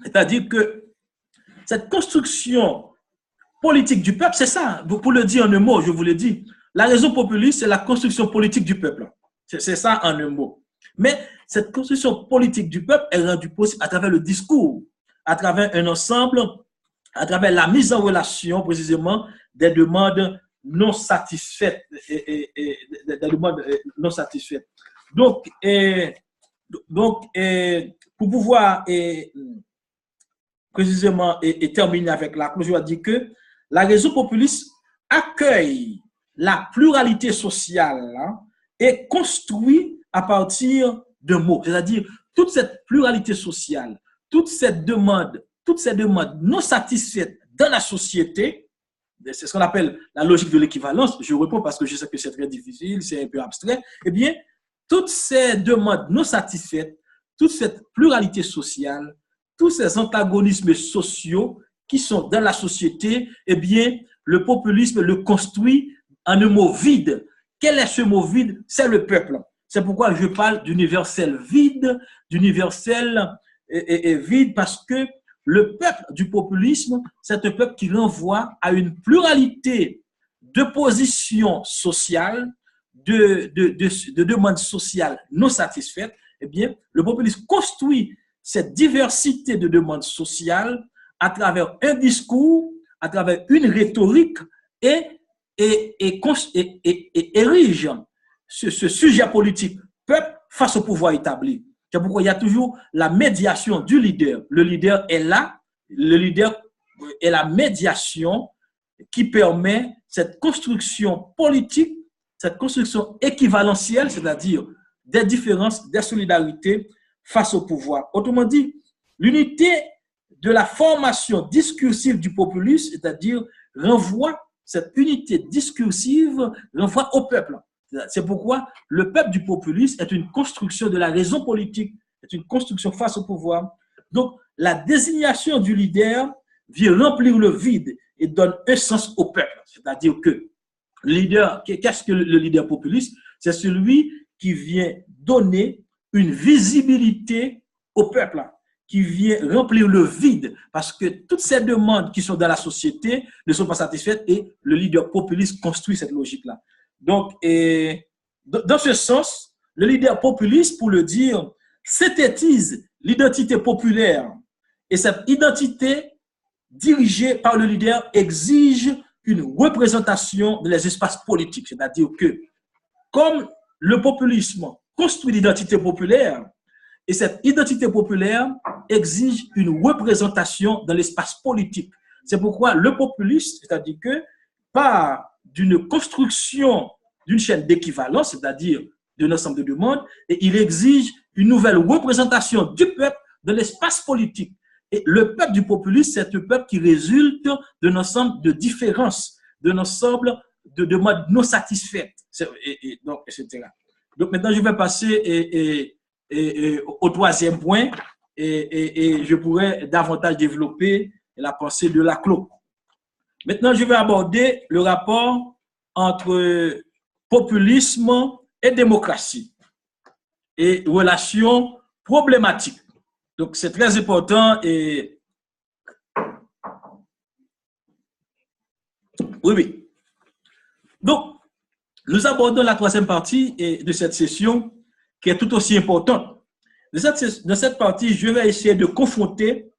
C'est-à-dire que cette construction politique du peuple, c'est ça. Pour le dire en un mot, je vous l'ai dit, la raison populiste, c'est la construction politique du peuple. C'est ça en un mot. Mais cette construction politique du peuple est rendue possible à travers le discours, à travers un ensemble, à travers la mise en relation, précisément, des demandes non satisfaites. Des demandes non satisfaites. Donc, pour pouvoir précisément terminer avec la clause, je vais dire que la raison populiste accueille la pluralité sociale et construit à partir de mots. C'est-à-dire, toute cette pluralité sociale, toutes ces demandes non satisfaites dans la société, c'est ce qu'on appelle la logique de l'équivalence. Je réponds parce que je sais que c'est très difficile, c'est un peu abstrait. Eh bien, toutes ces demandes non satisfaites, toute cette pluralité sociale, tous ces antagonismes sociaux qui sont dans la société, eh bien, le populisme le construit en un mot vide. Quel est ce mot vide? C'est le peuple. C'est pourquoi je parle d'universel vide, vide parce que le peuple du populisme, c'est un peuple qui renvoie à une pluralité de positions sociales, de demandes sociales non satisfaites. Eh bien, le populisme construit cette diversité de demandes sociales à travers un discours, à travers une rhétorique et érige ce sujet politique, peuple face au pouvoir établi. C'est pourquoi il y a toujours la médiation du leader. Le leader est là, le leader est la médiation qui permet cette construction politique, cette construction équivalentielle, c'est-à-dire des différences, des solidarités face au pouvoir. Autrement dit, l'unité de la formation discursive du populisme, c'est-à-dire cette unité discursive renvoie au peuple. C'est pourquoi le peuple du populisme est une construction de la raison politique, est une construction face au pouvoir. Donc, la désignation du leader vient remplir le vide et donne un sens au peuple. C'est-à-dire que le leader, qu'est-ce que le leader populiste? C'est celui qui vient donner une visibilité au peuple, qui vient remplir le vide, parce que toutes ces demandes qui sont dans la société ne sont pas satisfaites et le leader populiste construit cette logique-là. Donc, dans ce sens, le leader populiste, pour le dire, synthétise l'identité populaire. Et cette identité dirigée par le leader exige une représentation dans les espaces politiques. C'est-à-dire que, comme le populisme construit l'identité populaire, et cette identité populaire exige une représentation dans l'espace politique. C'est pourquoi le populiste, c'est-à-dire que par d'une construction d'une chaîne d'équivalence, c'est-à-dire d'un ensemble de demandes, et il exige une nouvelle représentation du peuple dans l'espace politique. Et le peuple du populisme, c'est un peuple qui résulte d'un ensemble de différences, d'un ensemble de demandes non satisfaites, donc, etc. Donc maintenant, je vais passer au troisième point et je pourrais davantage développer la pensée de Laclos. Maintenant, je vais aborder le rapport entre populisme et démocratie et relations problématiques. Donc, c'est très important et oui. Donc, nous abordons la troisième partie de cette session qui est tout aussi importante. Dans cette partie, je vais essayer de confronter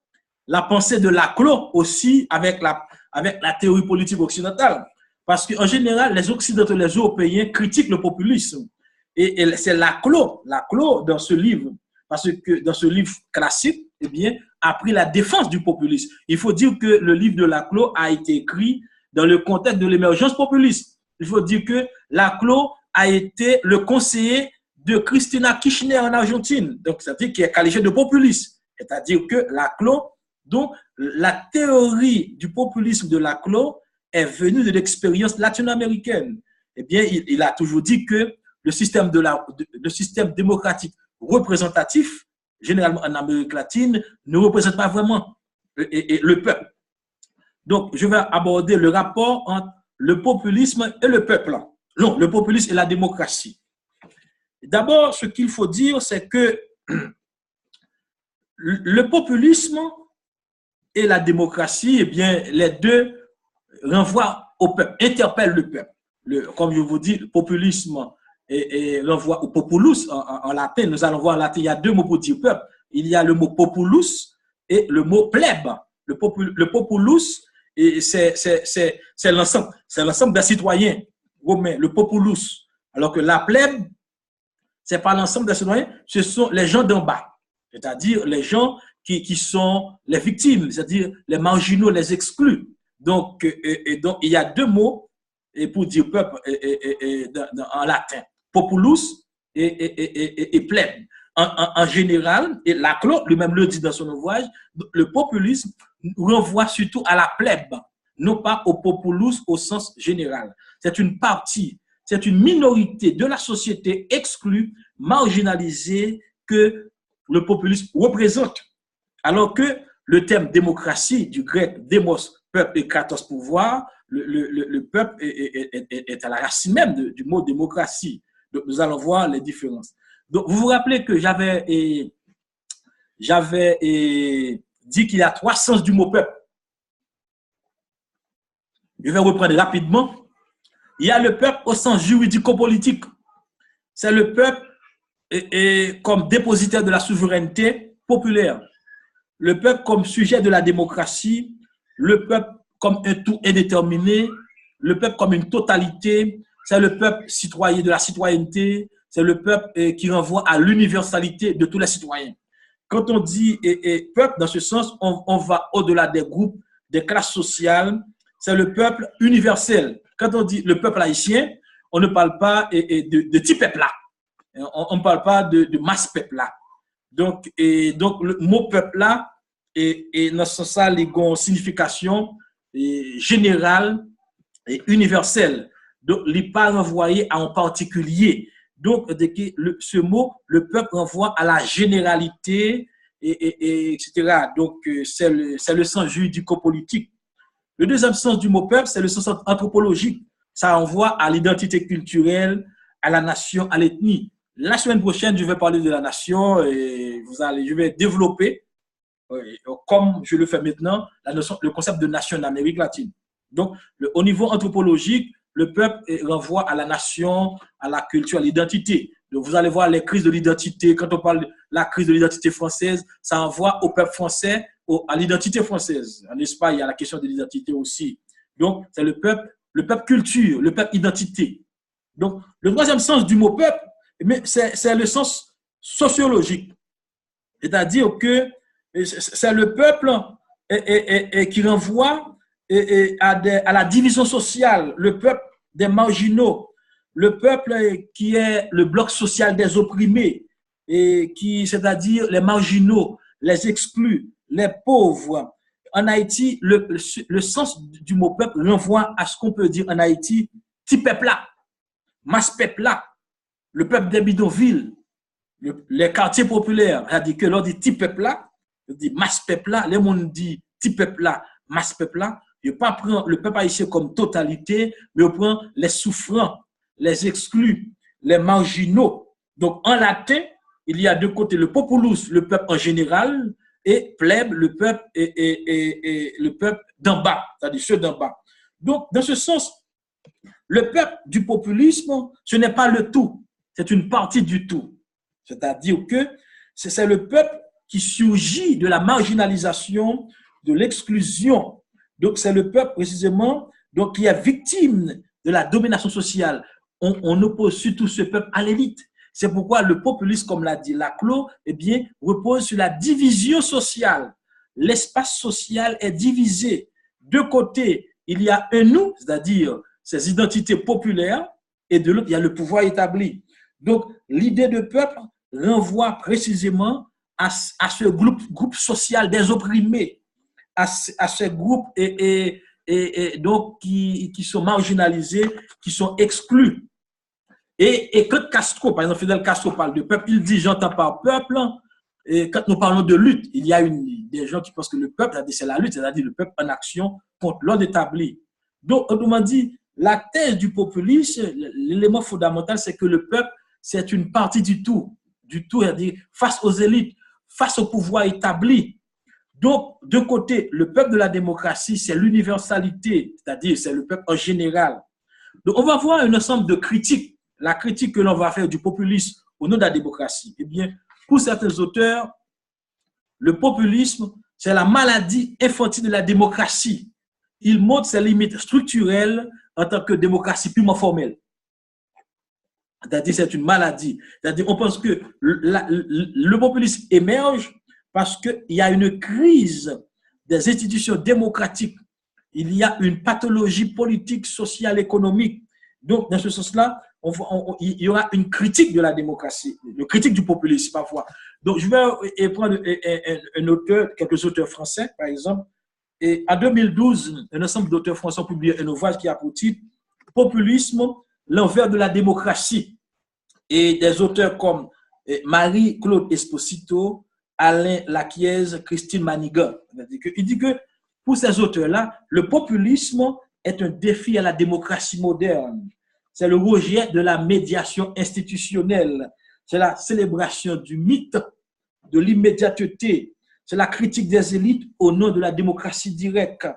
la pensée de Laclos aussi avec la théorie politique occidentale. Parce qu'en général, les Occidentaux, les Européens critiquent le populisme. Et c'est Laclos, dans ce livre, parce que dans ce livre classique, eh bien, a pris la défense du populisme. Il faut dire que le livre de Laclos a été écrit dans le contexte de l'émergence populiste. Il faut dire que Laclos a été le conseiller de Cristina Kirchner en Argentine, donc c'est-à-dire qui est qualifié de populiste. C'est-à-dire que Laclos, donc la théorie du populisme de Laclos est venue de l'expérience latino-américaine. Eh bien, il a toujours dit que le système démocratique représentatif, généralement en Amérique latine, ne représente pas vraiment le peuple. Donc, je vais aborder le rapport entre le populisme et le peuple. Non, le populisme et la démocratie. D'abord, ce qu'il faut dire, c'est que le populisme et la démocratie, eh bien, les deux renvoient au peuple, interpellent le peuple. Comme je vous dis, le populisme renvoie au populus en latin. Nous allons voir en latin, il y a deux mots pour dire peuple. Il y a le mot populus et le mot plèbe. Le populus, c'est l'ensemble des citoyens romains, le populus. Alors que la plèbe, ce n'est pas l'ensemble des citoyens, ce sont les gens d'en bas, c'est-à-dire les gens qui sont les victimes, c'est-à-dire les marginaux, les exclus. Donc, il y a deux mots pour dire peuple en latin, populus et plèbe. En général, et Laclos lui-même le dit dans son ouvrage, le populisme renvoie surtout à la plèbe, non pas au populus au sens général. C'est une partie, c'est une minorité de la société exclue, marginalisée que le populisme représente. Alors que le terme démocratie, du grec démos, peuple, et kratos, pouvoir, le peuple est à la racine même du mot démocratie. Donc, nous allons voir les différences. Donc, vous vous rappelez que j'avais dit qu'il y a trois sens du mot peuple. Je vais reprendre rapidement. Il y a le peuple au sens juridico-politique. C'est le peuple comme dépositaire de la souveraineté populaire. Le peuple comme sujet de la démocratie. Le peuple comme un tout indéterminé. Le peuple comme une totalité. C'est le peuple citoyen de la citoyenneté. C'est le peuple qui renvoie à l'universalité de tous les citoyens. Quand on dit peuple, dans ce sens, on va au-delà des groupes, des classes sociales. C'est le peuple universel. Quand on dit le peuple haïtien, on ne parle pas de petit peuple là. On ne parle pas de masse peuple là. Donc, le mot peuple là, dans ce sens, il y a une signification générale et universelle. Donc, il n'est pas renvoyé à un particulier. Donc, ce mot, le peuple renvoie à la généralité, etc. Donc, c'est le sens juridico-politique. Le deuxième sens du mot peuple, c'est le sens anthropologique. Ça renvoie à l'identité culturelle, à la nation, à l'ethnie. La semaine prochaine, je vais parler de la nation et je vais développer, comme je le fais maintenant, le concept de nation en Amérique latine. Donc, au niveau anthropologique, le peuple renvoie à la nation, à la culture, à l'identité. Donc, vous allez voir les crises de l'identité. Quand on parle de la crise de l'identité française, ça renvoie au peuple français, à l'identité française. En Espagne, il y a la question de l'identité aussi. Donc, c'est le peuple culture, le peuple identité. Donc, le troisième sens du mot peuple, c'est le sens sociologique. C'est-à-dire que c'est le peuple qui renvoie à la division sociale, le peuple des marginaux, le peuple qui est le bloc social des opprimés, c'est-à-dire les marginaux, les exclus, les pauvres. En Haïti, le sens du mot peuple renvoie à ce qu'on peut dire en Haïti, petit peuple là, masse peuple là, le peuple des bidonvilles, les quartiers populaires. C'est-à-dire que l'on dit petit peuple là, on dit masse peuple là, les gens disent petit peuple là, masse peuple là. Je ne pas prendre le peuple haïtien comme totalité, mais on prend les souffrants, les exclus, les marginaux. Donc, en latin, il y a de côté le populus, le peuple en général, et plèbe, le peuple et le peuple d'en bas, c'est-à-dire ceux d'en bas. Donc, dans ce sens, le peuple du populisme, ce n'est pas le tout, c'est une partie du tout. C'est-à-dire que C'est le peuple qui surgit de la marginalisation, de l'exclusion. Donc, c'est le peuple, précisément, donc, qui est victime de la domination sociale. On oppose surtout ce peuple à l'élite. C'est pourquoi le populisme, comme l'a dit Laclos, eh bien, repose sur la division sociale. L'espace social est divisé. De côté, il y a un nous, c'est-à-dire ces identités populaires, et de l'autre, il y a le pouvoir établi. Donc, l'idée de peuple renvoie précisément à ce groupe social des opprimés, à ce groupe donc qui sont marginalisés, qui sont exclus. Et quand Castro, par exemple, Fidel Castro parle de peuple, il dit j'entends par peuple. Et quand nous parlons de lutte, il y a des gens qui pensent que le peuple, c'est la lutte, c'est-à-dire le peuple en action contre l'ordre établi. Donc, autrement dit, la thèse du populisme, l'élément fondamental, c'est que le peuple, c'est une partie du tout, c'est-à-dire face aux élites, face au pouvoir établi. Donc, de côté, le peuple de la démocratie, c'est l'universalité, c'est-à-dire c'est le peuple en général. Donc, on va voir un ensemble de critiques. La critique que l'on va faire du populisme au nom de la démocratie. Eh bien, pour certains auteurs, le populisme, c'est la maladie infantile de la démocratie. Il montre ses limites structurelles en tant que démocratie purement formelle. C'est-à-dire, c'est une maladie. C'est-à-dire, on pense que le populisme émerge parce qu'il y a une crise des institutions démocratiques. Il y a une pathologie politique, sociale, économique. Donc, dans ce sens-là, il y aura une critique de la démocratie, une critique du populisme parfois. Donc, je vais prendre un auteur, quelques auteurs français, par exemple. Et en 2012, un ensemble d'auteurs français ont publié un ouvrage qui a pour titre « Populisme, l'envers de la démocratie ». Et des auteurs comme Marie-Claude Esposito, Alain Laquiez, Christine Manigan. Il dit que pour ces auteurs-là, le populisme est un défi à la démocratie moderne. C'est le rejet de la médiation institutionnelle. C'est la célébration du mythe, de l'immédiateté. C'est la critique des élites au nom de la démocratie directe.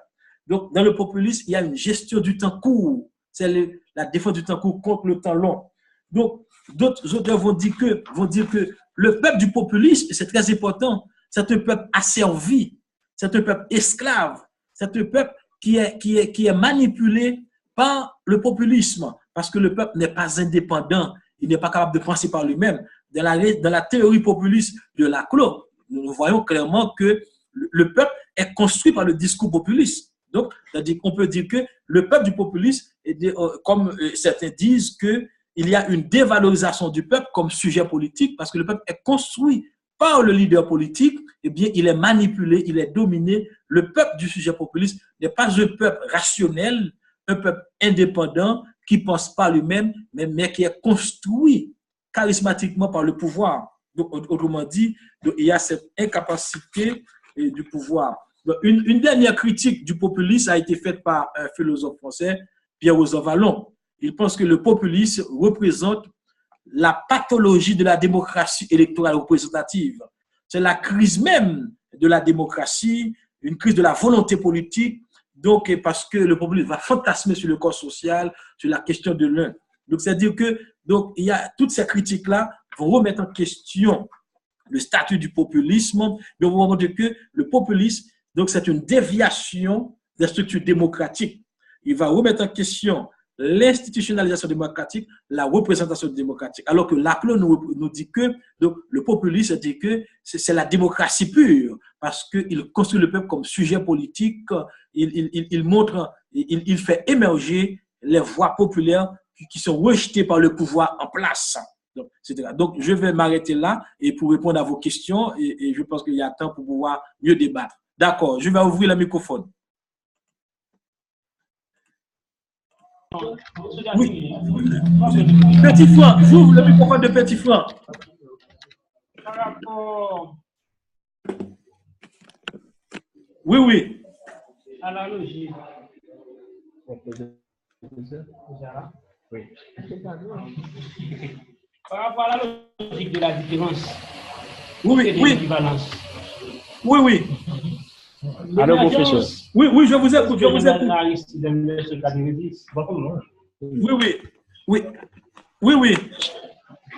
Donc, dans le populisme, il y a une gestion du temps court. C'est la défense du temps court contre le temps long. Donc, d'autres auteurs vont dire que le peuple du populisme, c'est très important, c'est un peuple asservi, c'est un peuple esclave, c'est un peuple qui est manipulé par le populisme, parce que le peuple n'est pas indépendant, il n'est pas capable de penser par lui-même. Dans la théorie populiste de Laclos, nous voyons clairement que le peuple est construit par le discours populiste. Donc, c'est-à-dire qu'on peut dire que le peuple du populisme, comme certains disent qu'il y a une dévalorisation du peuple comme sujet politique, parce que le peuple est construit par le leader politique, eh bien, il est manipulé, il est dominé. Le peuple du sujet populiste n'est pas un peuple rationnel, un peuple indépendant qui ne pense pas lui-même, mais qui est construit charismatiquement par le pouvoir. Donc, autrement dit, il y a cette incapacité du pouvoir. Donc, une dernière critique du populisme a été faite par un philosophe français, Pierre-Rosan Vallon. Il pense que le populisme représente la pathologie de la démocratie électorale représentative. C'est la crise même de la démocratie, une crise de la volonté politique, donc parce que le populisme va fantasmer sur le corps social, sur la question de l'un. Donc, c'est-à-dire que donc, il y a toutes ces critiques-là vont remettre en question le statut du populisme, mais on va montrer que le populisme, donc, c'est une déviation des structures démocratiques. Il va remettre en question l'institutionnalisation démocratique, la représentation démocratique. Alors que Laclos nous dit que donc, le populisme dit que c'est la démocratie pure, parce qu'il construit le peuple comme sujet politique, il montre, il fait émerger les voix populaires qui sont rejetées par le pouvoir en place. Donc, etc. Donc, je vais m'arrêter là et pour répondre à vos questions, et je pense qu'il y a temps pour pouvoir mieux débattre. D'accord, je vais ouvrir le microphone. Oui. Petit Franc, j'ouvre le microphone de Petit Franc. Par rapport Oui. à la logique. Oui. Par rapport à la logique de la différence. Oui. Alors, professeur. Oui, je vous écoute. Oui.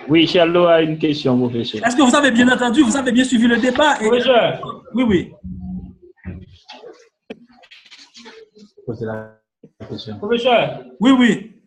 Oui, Charlot a une question, professeur. Est-ce que vous avez bien entendu, vous avez bien suivi le débat? Professeur. Oui, oui. Posez la question. Professeur. Oui, oui.